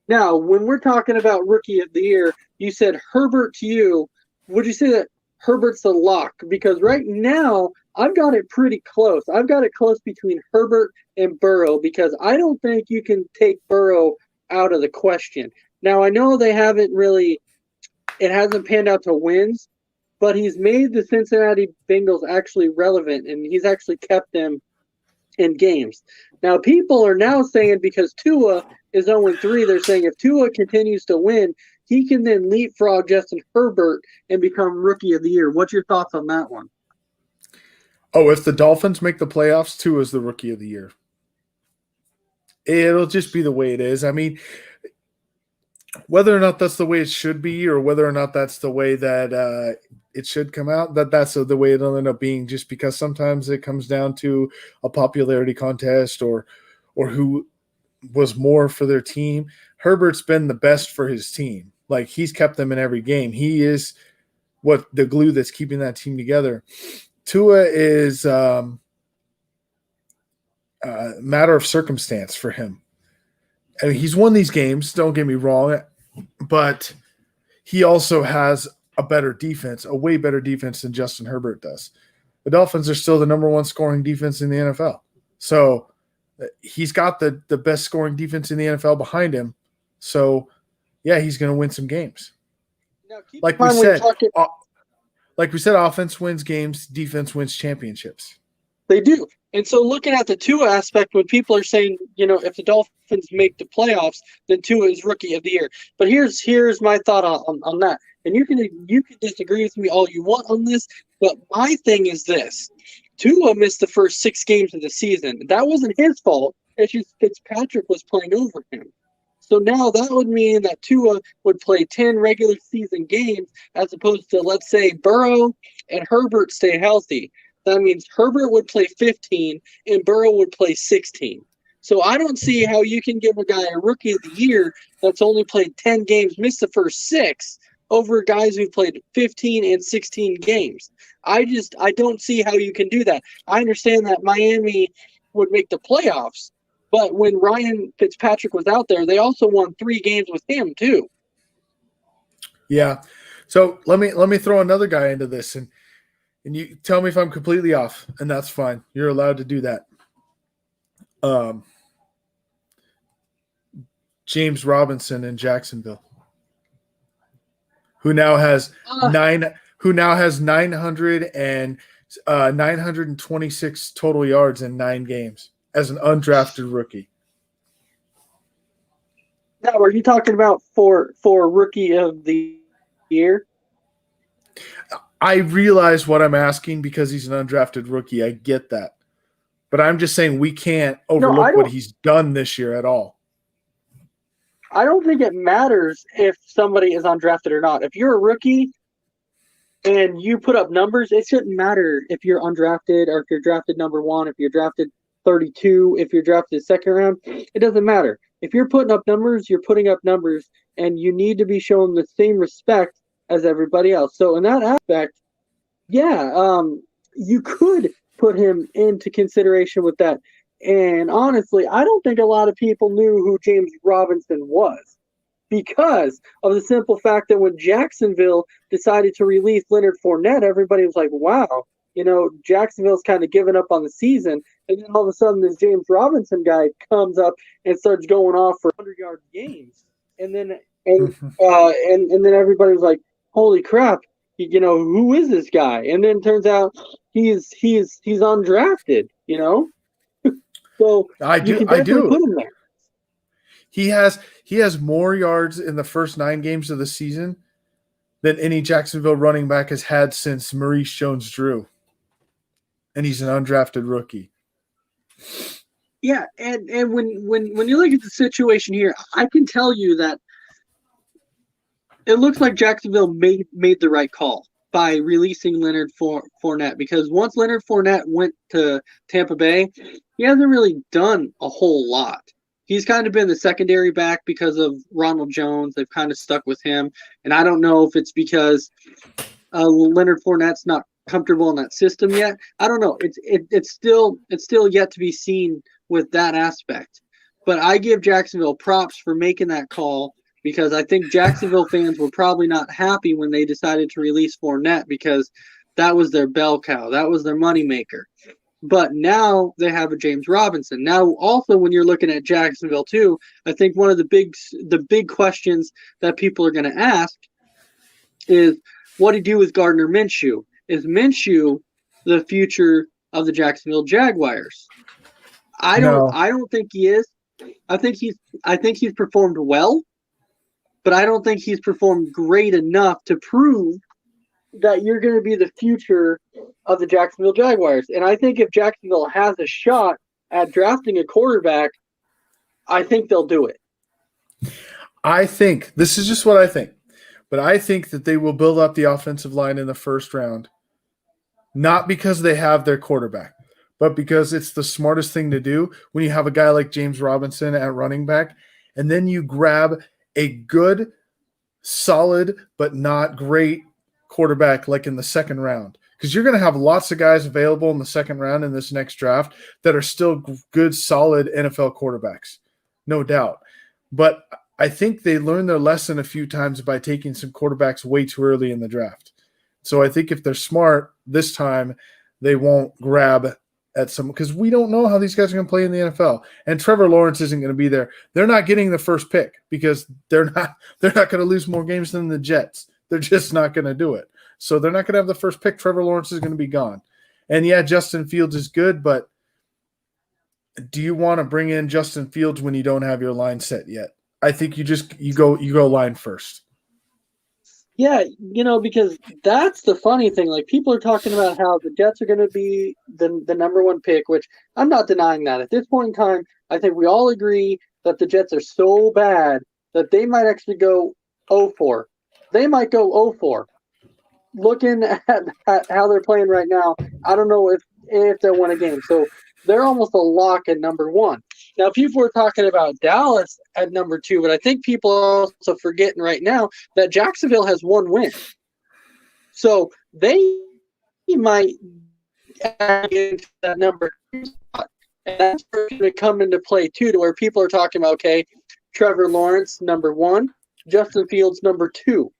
Now, when we're talking about Rookie of the Year, you said Herbert to you. Would you say that Herbert's a lock? Because right now, I've got it pretty close. I've got it close between Herbert and Burrow because I don't think you can take Burrow out of the question. Now, I know they haven't really – it hasn't panned out to wins, but he's made the Cincinnati Bengals actually relevant, and he's actually kept them in games. Now, people are now saying because Tua is 0-3, they're saying if Tua continues to win, he can then leapfrog Justin Herbert and become Rookie of the Year. What's your thoughts on that one? Oh, if the Dolphins make the playoffs, Tua is the Rookie of the Year. It'll just be the way it is. I mean, whether or not that's the way it should be or whether or not that's the way that it should come out, that's the way it'll end up being, just because sometimes it comes down to a popularity contest or who was more for their team. Herbert's been the best for his team. Like, he's kept them in every game. He is what the glue that's keeping that team together. Tua is a matter of circumstance for him. I mean, he's won these games, don't get me wrong, but he also has a better defense, a way better defense than Justin Herbert does. The Dolphins are still the number one scoring defense in the NFL. So he's got the best scoring defense in the NFL behind him. So, yeah, he's going to win some games. Now, like we said, offense wins games, defense wins championships. They do. And so looking at the Tua aspect, when people are saying, if the Dolphins make the playoffs, then Tua is Rookie of the Year. But here's my thought on that. And you can disagree with me all you want on this, but my thing is this. Tua missed the first 6 games of the season. That wasn't his fault. It's just Fitzpatrick was playing over him. So now that would mean that Tua would play 10 regular season games as opposed to, let's say, Burrow and Herbert stay healthy. That means Herbert would play 15 and Burrow would play 16. So I don't see how you can give a guy a Rookie of the Year that's only played 10 games, missed the first 6, over guys who've played 15 and 16 games. I don't see how you can do that. I understand that Miami would make the playoffs, but when Ryan Fitzpatrick was out there, they also won 3 games with him too. Yeah. So let me throw another guy into this, and you tell me if I'm completely off, and that's fine. You're allowed to do that. James Robinson in Jacksonville, who now has who now has 926 total yards in 9 games as an undrafted rookie. Now, are you talking about for rookie of the year? I realize what I'm asking because he's an undrafted rookie. I get that. But I'm just saying we can't overlook what he's done this year at all. I don't think it matters if somebody is undrafted or not. If you're a rookie and you put up numbers, it shouldn't matter if you're undrafted or if you're drafted number 1, if you're drafted 32, if you're drafted second round. It doesn't matter. If you're putting up numbers, you're putting up numbers, and you need to be shown the same respect as everybody else. So in that aspect, yeah, you could put him into consideration with that. And honestly, I don't think a lot of people knew who James Robinson was because of the simple fact that when Jacksonville decided to release Leonard Fournette, everybody was like, wow, Jacksonville's kind of given up on the season. And then all of a sudden this James Robinson guy comes up and starts going off for 100-yard games. And then and then everybody was like, holy crap, who is this guy? And then it turns out he's undrafted, So I do. Put him there. He has more yards in the first 9 games of the season than any Jacksonville running back has had since Maurice Jones-Drew. And he's an undrafted rookie. Yeah, and when you look at the situation here, I can tell you that it looks like Jacksonville made the right call by releasing Leonard Fournette, because once Leonard Fournette went to Tampa Bay, he hasn't really done a whole lot. He's kind of been the secondary back because of Ronald Jones. They've kind of stuck with him, and I don't know if it's because Leonard Fournette's not comfortable in that system yet. I don't know. It's still yet to be seen with that aspect. But I give Jacksonville props for making that call, because I think Jacksonville fans were probably not happy when they decided to release Fournette, because that was their bell cow. That was their moneymaker. But now they have a James Robinson. Now, also, when you're looking at Jacksonville too, I think one of the big questions that people are going to ask is, what do you do with Gardner Minshew? Is Minshew the future of the Jacksonville Jaguars? I don't think he is. I think he's performed well, but I don't think he's performed great enough to prove that you're going to be the future of the Jacksonville Jaguars. And I think if Jacksonville has a shot at drafting a quarterback, I think they'll do it. I think, this is just what I think, but I think that they will build up the offensive line in the first round, not because they have their quarterback, but because it's the smartest thing to do when you have a guy like James Robinson at running back, and then you grab a good, solid, but not great quarterback like in the second round, because you're going to have lots of guys available in the second round in this next draft that are still good, solid NFL quarterbacks, no doubt. But I think they learned their lesson a few times by taking some quarterbacks way too early in the draft. So I think if they're smart this time, they won't grab at some, because we don't know how these guys are going to play in the NFL. And Trevor Lawrence isn't going to be there. They're not getting the first pick because they're not going to lose more games than the Jets. They're just not going to do it. So they're not going to have the first pick. Trevor Lawrence is going to be gone. And yeah, Justin Fields is good, but do you want to bring in Justin Fields when you don't have your line set yet? I think you go line first. Yeah, because that's the funny thing. Like, people are talking about how the Jets are going to be the number 1 pick, which I'm not denying that. At this point in time, I think we all agree that the Jets are so bad that they might actually go 0-4. They might go 0-4. Looking at how they're playing right now, I don't know if they'll win a game. So they're almost a lock at number 1. Now, people are talking about Dallas at number 2, but I think people are also forgetting right now that Jacksonville has 1 win. So they might add into that number 2 spot. And that's going to come into play, too, to where people are talking about, okay, Trevor Lawrence, number 1, Justin Fields, number 2.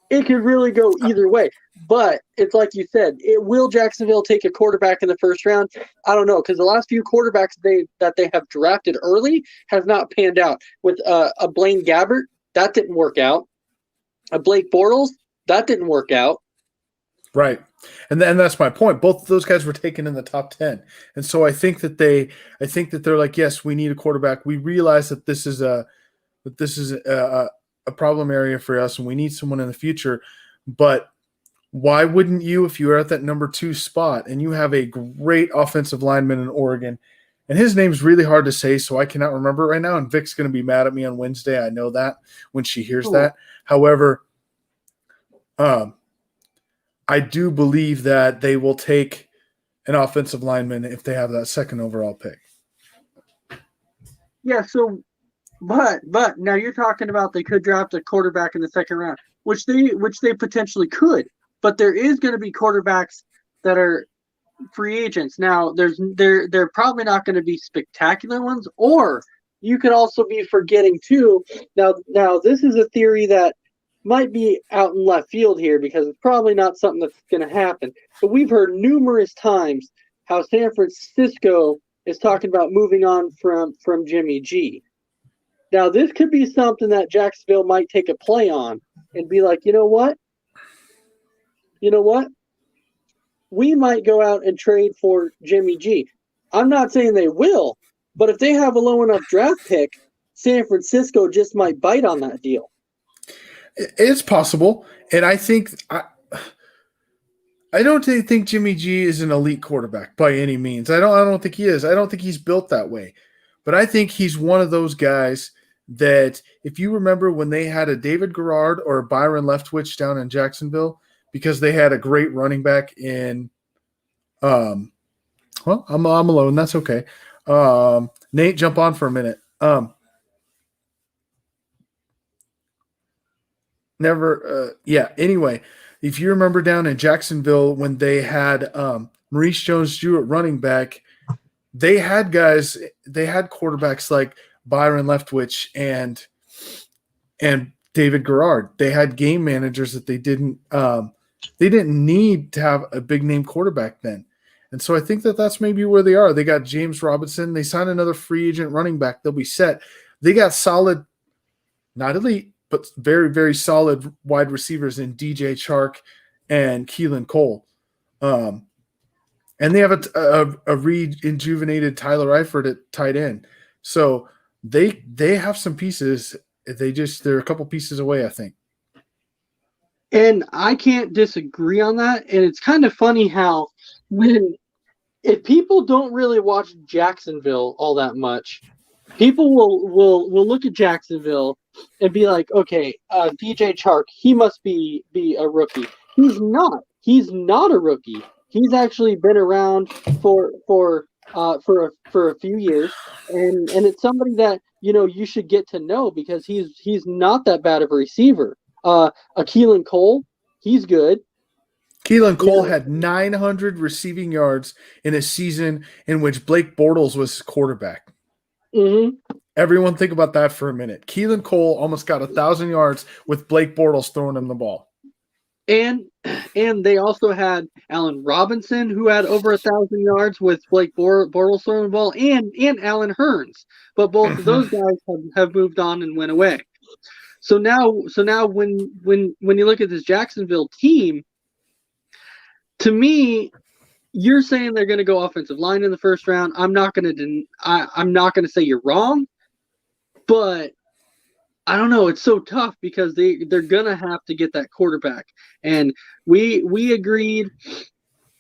It could really go either way. But it's like you said, will Jacksonville take a quarterback in the first round? I don't know, because the last few quarterbacks that they have drafted early have not panned out. With a Blaine Gabbert, that didn't work out. A Blake Bortles, that didn't work out. Right. And that's my point. Both of those guys were taken in the top 10. And so I think that they're like, yes, we need a quarterback. We realize that this is a problem area for us and we need someone in the future. But why wouldn't you, if you were at that number 2 spot and you have a great offensive lineman in Oregon, and his name's really hard to say, so I cannot remember it right now, and Vic's going to be mad at me on Wednesday. I know that when she hears that. However, I do believe that they will take an offensive lineman if they have that second overall pick. Yeah, so but now you're talking about they could draft a quarterback in the second round, which they potentially could. But there is going to be quarterbacks that are free agents. Now, they're probably not going to be spectacular ones, or you could also be forgetting too. Now this is a theory that might be out in left field here because it's probably not something that's going to happen. But we've heard numerous times how San Francisco is talking about moving on from Jimmy G. Now, this could be something that Jacksonville might take a play on and be like, you know what? We might go out and trade for Jimmy G. I'm not saying they will, but if they have a low enough draft pick, San Francisco just might bite on that deal. It's possible. And I think I don't think Jimmy G is an elite quarterback by any means. I don't think he is. I don't think he's built that way. But I think he's one of those guys that if you remember when they had a David Garrard or a Byron Leftwich down in Jacksonville, because they had a great running back in I'm alone. That's okay. Nate, jump on for a minute. Anyway, if you remember down in Jacksonville when they had Maurice Jones-Drew at running back, they had quarterbacks like Byron Leftwich and David Garrard. They had game managers that they didn't need to have a big name quarterback then. And so I think that that's maybe where they are. They got James Robinson. They signed another free agent running back. They'll be set. They got solid, not elite, but very, very solid wide receivers in DJ Chark and Keelan Cole. And they have a rejuvenated Tyler Eifert at tight end. So they have some pieces. They're a couple pieces away, I think. And I can't disagree on that. And it's kind of funny how if people don't really watch Jacksonville all that much, people will look at Jacksonville and be like, okay, DJ Chark, he must be a rookie. He's not. He's not a rookie. He's actually been around for a few years, and it's somebody that you should get to know because he's not that bad of a receiver. Keelan Cole, he's good. Keelan Cole had 900 receiving yards in a season in which Blake Bortles was quarterback. Mm-hmm. Everyone think about that for a minute. Keelan Cole almost got 1,000 yards with Blake Bortles throwing him the ball. And they also had Allen Robinson, who had over 1,000 yards with Blake Bortles throwing the ball, and Allen Hurns. But both of those guys have moved on and went away. So now when you look at this Jacksonville team, to me, you're saying they're going to go offensive line in the first round. I'm not going to say you're wrong, but I don't know. It's so tough because they're going to have to get that quarterback. And we agreed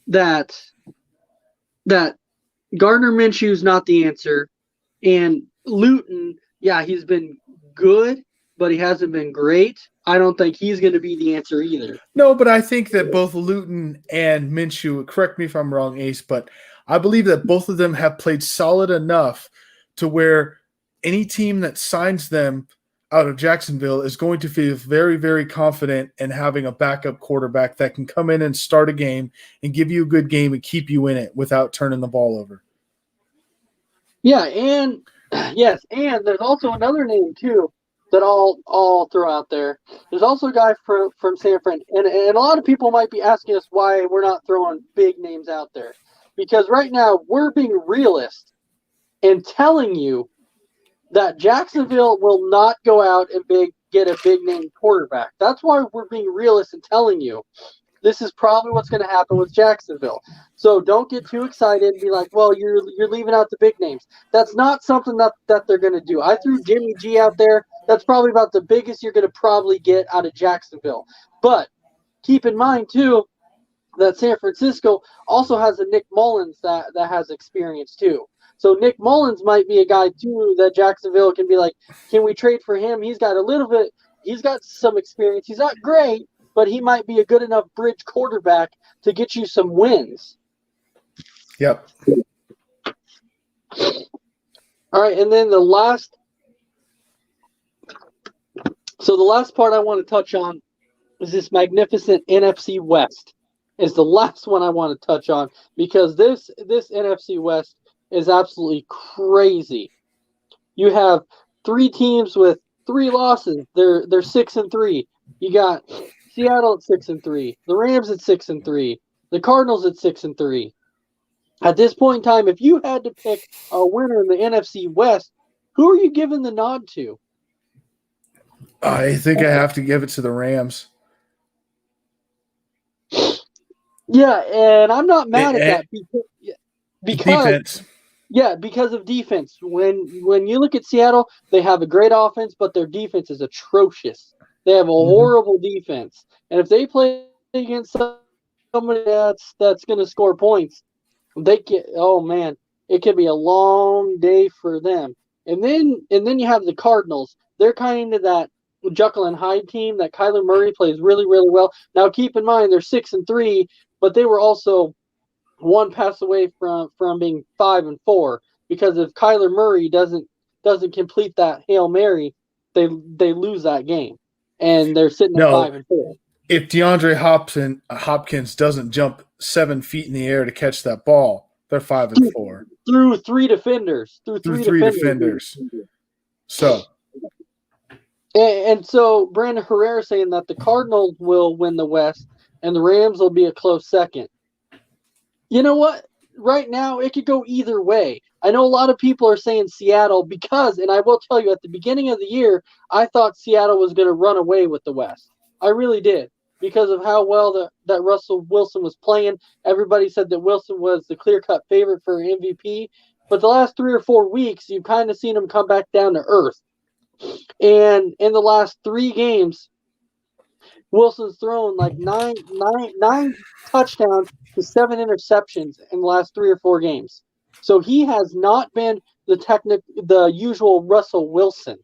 that Gardner Minshew's not the answer. And Luton, yeah, he's been good, but he hasn't been great. I don't think he's going to be the answer either. No, but I think that both Luton and Minshew, correct me if I'm wrong, Ace, but I believe that both of them have played solid enough to where any team that signs them out of Jacksonville is going to feel very, very confident in having a backup quarterback that can come in and start a game and give you a good game and keep you in it without turning the ball over. Yeah, and there's also another name too that I'll throw out there. There's also a guy from San Fran, and a lot of people might be asking us why we're not throwing big names out there. Because right now we're being realist and telling you that Jacksonville will not go out and get a big name quarterback. That's why we're being realist and telling you. this is probably what's going to happen with Jacksonville. So don't get too excited and be like, well, you're leaving out the big names. That's not something that they're going to do. I threw Jimmy G out there. That's probably about the biggest you're going to probably get out of Jacksonville. But keep in mind, too, that San Francisco also has a Nick Mullins that has experience, too. So Nick Mullins might be a guy, too, that Jacksonville can be like, can we trade for him? He's got some experience. He's not great, but he might be a good enough bridge quarterback to get you some wins. Yep. All right, and then the last part I want to touch on is this magnificent NFC West. Is the last one I want to touch on because this NFC West is absolutely crazy. You have 3 teams with 3 losses. They're 6-3. You got Seattle at 6-3, the Rams at 6-3, the Cardinals at 6-3. At this point in time, if you had to pick a winner in the NFC West, who are you giving the nod to? I think I have to give it to the Rams. Yeah, and I'm not mad at that because defense. Yeah, because of defense. When you look at Seattle, they have a great offense, but their defense is atrocious. They have a horrible defense, and if they play against somebody that's going to score points, it could be a long day for them. And then you have the Cardinals. They're kind of that Jekyll and Hyde team that Kyler Murray plays really, really well. Now, keep in mind they're 6-3, but they were also one pass away from being 5-4 because if Kyler Murray doesn't complete that Hail Mary, they lose that game, and they're sitting at 5-4. If DeAndre Hopkins doesn't jump 7 feet in the air to catch that ball, they're 5-4 through 3 defenders. Through three defenders. So. And so Brandon Herrera saying that the Cardinals will win the West and the Rams will be a close second. You know what? Right now, it could go either way. I know a lot of people are saying Seattle because, and I will tell you, at the beginning of the year, I thought Seattle was going to run away with the West. I really did because of how well that Russell Wilson was playing. Everybody said that Wilson was the clear-cut favorite for MVP. But the last 3 or 4 weeks, you've kind of seen him come back down to earth. And in the last 3 games, Wilson's thrown like nine touchdowns to 7 interceptions in the last 3 or 4 games. So he has not been the usual Russell Wilson.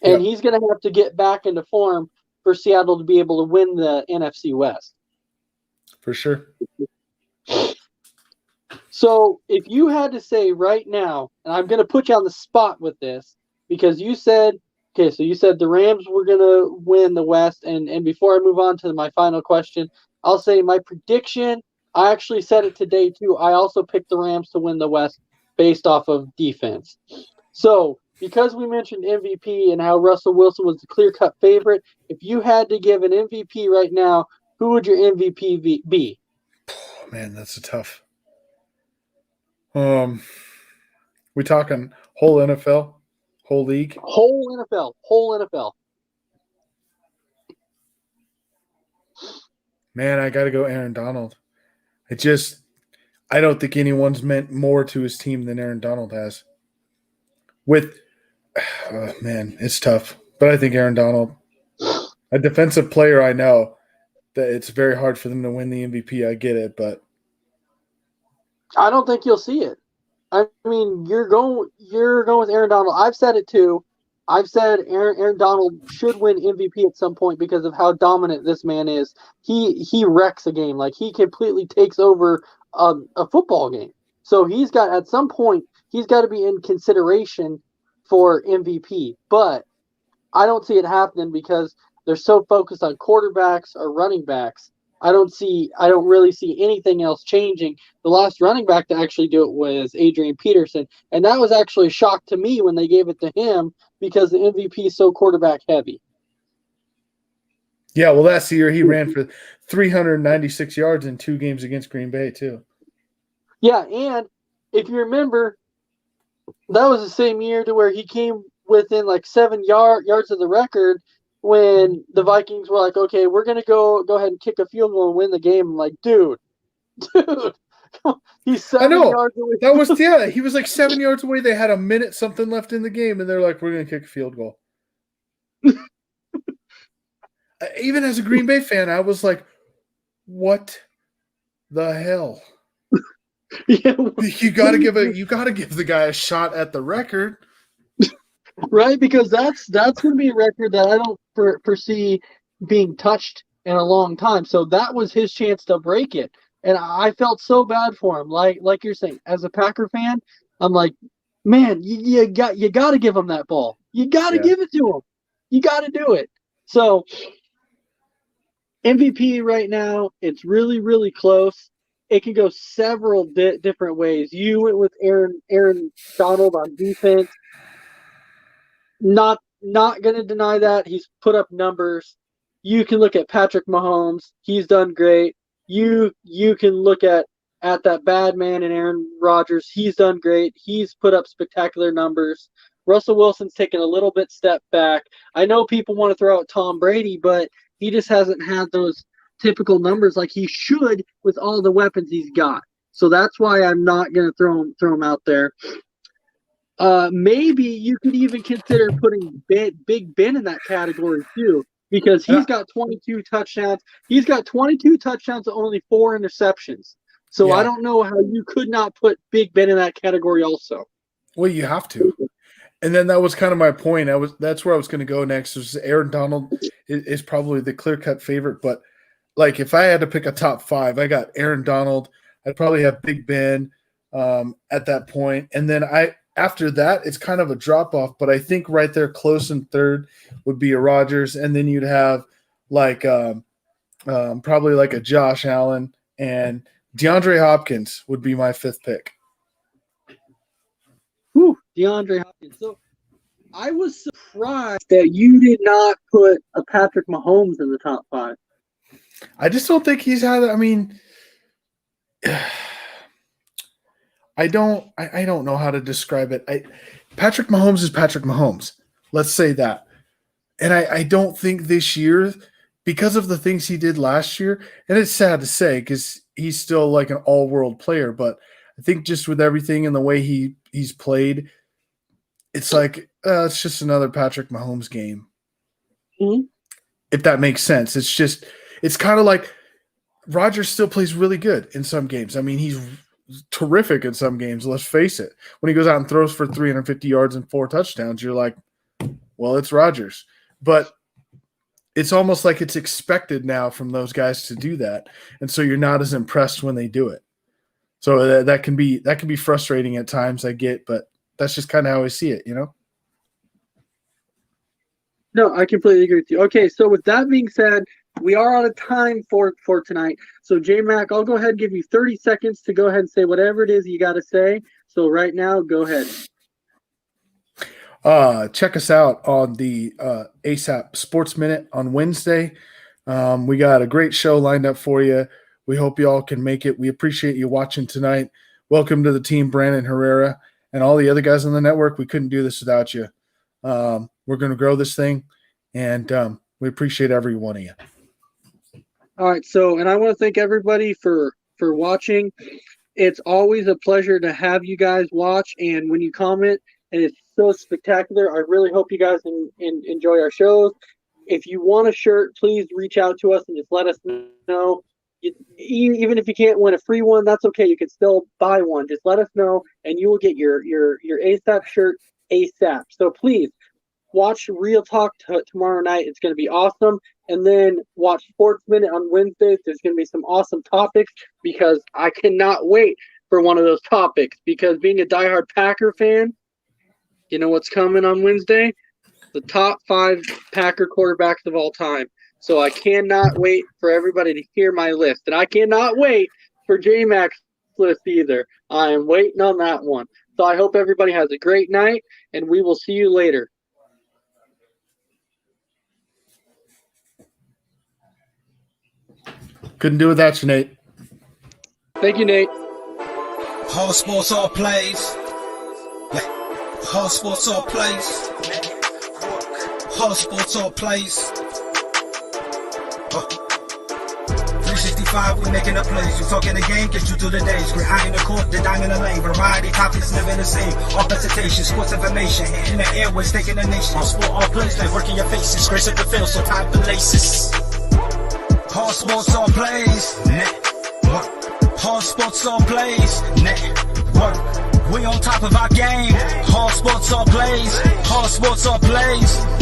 And he's going to have to get back into form for Seattle to be able to win the NFC West. For sure. So if you had to say right now, and I'm going to put you on the spot with this, because you said the Rams were going to win the West. And before I move on to my final question, I'll say my prediction, I actually said it today too. I also picked the Rams to win the West based off of defense. So because we mentioned MVP and how Russell Wilson was the clear-cut favorite, if you had to give an MVP right now, who would your MVP be? Oh, man, that's a tough. We talking whole NFL? Whole league? Whole NFL. Man, I got to go Aaron Donald. I don't think anyone's meant more to his team than Aaron Donald has. It's tough. But I think Aaron Donald, a defensive player, I know that it's very hard for them to win the MVP. I get it, but I don't think you'll see it. I mean, you're going with Aaron Donald. I've said it too. I've said Aaron Donald should win MVP at some point because of how dominant this man is. He wrecks a game. Like, he completely takes over a football game. So at some point, he's got to be in consideration for MVP. But I don't see it happening because they're so focused on quarterbacks or running backs. I don't really see anything else changing. The last running back to actually do it was Adrian Peterson, and that was actually a shock to me when they gave it to him because the MVP is so quarterback heavy. Yeah, well, last year he ran for 396 yards in 2 games against Green Bay too. Yeah, and if you remember, that was the same year to where he came within like 7 yards of the record when the Vikings were like, okay, we're going to go ahead and kick a field goal and win the game. I'm like, dude, he's 7 yards away. That was, yeah, he was like 7 yards away. They had a minute something left in the game, and they're like, we're going to kick a field goal. Even as a Green Bay fan, I was like, what the hell? Yeah. You got to give the guy a shot at the record. Right, because that's going to be a record that I don't foresee being touched in a long time. So that was his chance to break it, and I felt so bad for him. Like you're saying, as a Packer fan, I'm like, man, you got to give him that ball. You got to give it to him. You got to do it. So MVP right now, it's really, really close. It can go several different ways. You went with Aaron Donald on defense. Not going to deny that. He's put up numbers. You can look at Patrick Mahomes. He's done great. You can look at that bad man in Aaron Rodgers. He's done great. He's put up spectacular numbers. Russell Wilson's taken a little bit step back. I know people want to throw out Tom Brady, but he just hasn't had those typical numbers like he should with all the weapons he's got. So that's why I'm not going to throw him out there. Maybe you could even consider putting Big Ben in that category too, because he's got 22 touchdowns. He's got 22 touchdowns and only 4 interceptions. So I don't know how you could not put Big Ben in that category also. Well, you have to. And then that was kind of my point. That's where I was going to go next. Was Aaron Donald is probably the clear-cut favorite, but like if I had to pick a top 5, I got Aaron Donald. I'd probably have Big Ben at that point, and then after that, it's kind of a drop-off, but I think right there close in third would be a Rodgers, and then you'd have like probably like a Josh Allen, and DeAndre Hopkins would be my 5th pick. Whew, DeAndre Hopkins. So I was surprised that you did not put a Patrick Mahomes in the top 5. I just don't think he's had – I mean – I don't know how to describe it. Patrick Mahomes is Patrick Mahomes. Let's say that. And I don't think this year, because of the things he did last year, and it's sad to say because he's still like an all-world player, but I think just with everything and the way he's played, it's like it's just another Patrick Mahomes game. Mm-hmm. If that makes sense. It's kind of like Rodgers still plays really good in some games. I mean, he's terrific in some games, let's face it. When he goes out and throws for 350 yards and 4 touchdowns, you're like, well, it's Rodgers. But it's almost like it's expected now from those guys to do that. And so you're not as impressed when they do it. So that can be frustrating at times, I get, but that's just kind of how I see it, you know? No, I completely agree with you. Okay, so with that being said, we are out of time for tonight. So, J-Mac, I'll go ahead and give you 30 seconds to go ahead and say whatever it is you got to say. So right now, go ahead. Check us out on the ASAP Sports Minute on Wednesday. We got a great show lined up for you. We hope you all can make it. We appreciate you watching tonight. Welcome to the team, Brandon Herrera, and all the other guys on the network. We couldn't do this without you. We're going to grow this thing, and we appreciate every one of you. All right, and I want to thank everybody for watching. It's always a pleasure to have you guys watch, and when you comment, and it's so spectacular, I really hope you guys enjoy our shows. If you want a shirt, please reach out to us and just let us know. Even if you can't win a free one, that's okay. You can still buy one. Just let us know, and you will get your ASAP shirt ASAP. So please watch Real Talk tomorrow night. It's going to be awesome. And then watch Sports Minute on Wednesdays. There's going to be some awesome topics because I cannot wait for one of those topics. Because being a diehard Packer fan, you know what's coming on Wednesday? The top 5 Packer quarterbacks of all time. So I cannot wait for everybody to hear my list. And I cannot wait for J-Mac's list either. I am waiting on that one. So I hope everybody has a great night, and we will see you later. Couldn't do without you, Nate. Thank you, Nate. All sports, all plays. Yeah. All sports, all plays. Hard sports all plays. 365, we making a plays. You talking the game, get you through the days. Great eye in the court, the dime in the lane. Variety, topics never the same. All presentation, sports information. In the airways, taking the nation. All sport, all plays, like working your faces. Grace at the field, so tie the laces. Hard sports all plays. Network. Hard sports all plays. Network. We on top of our game. Hard sports all plays. Hard sports all plays.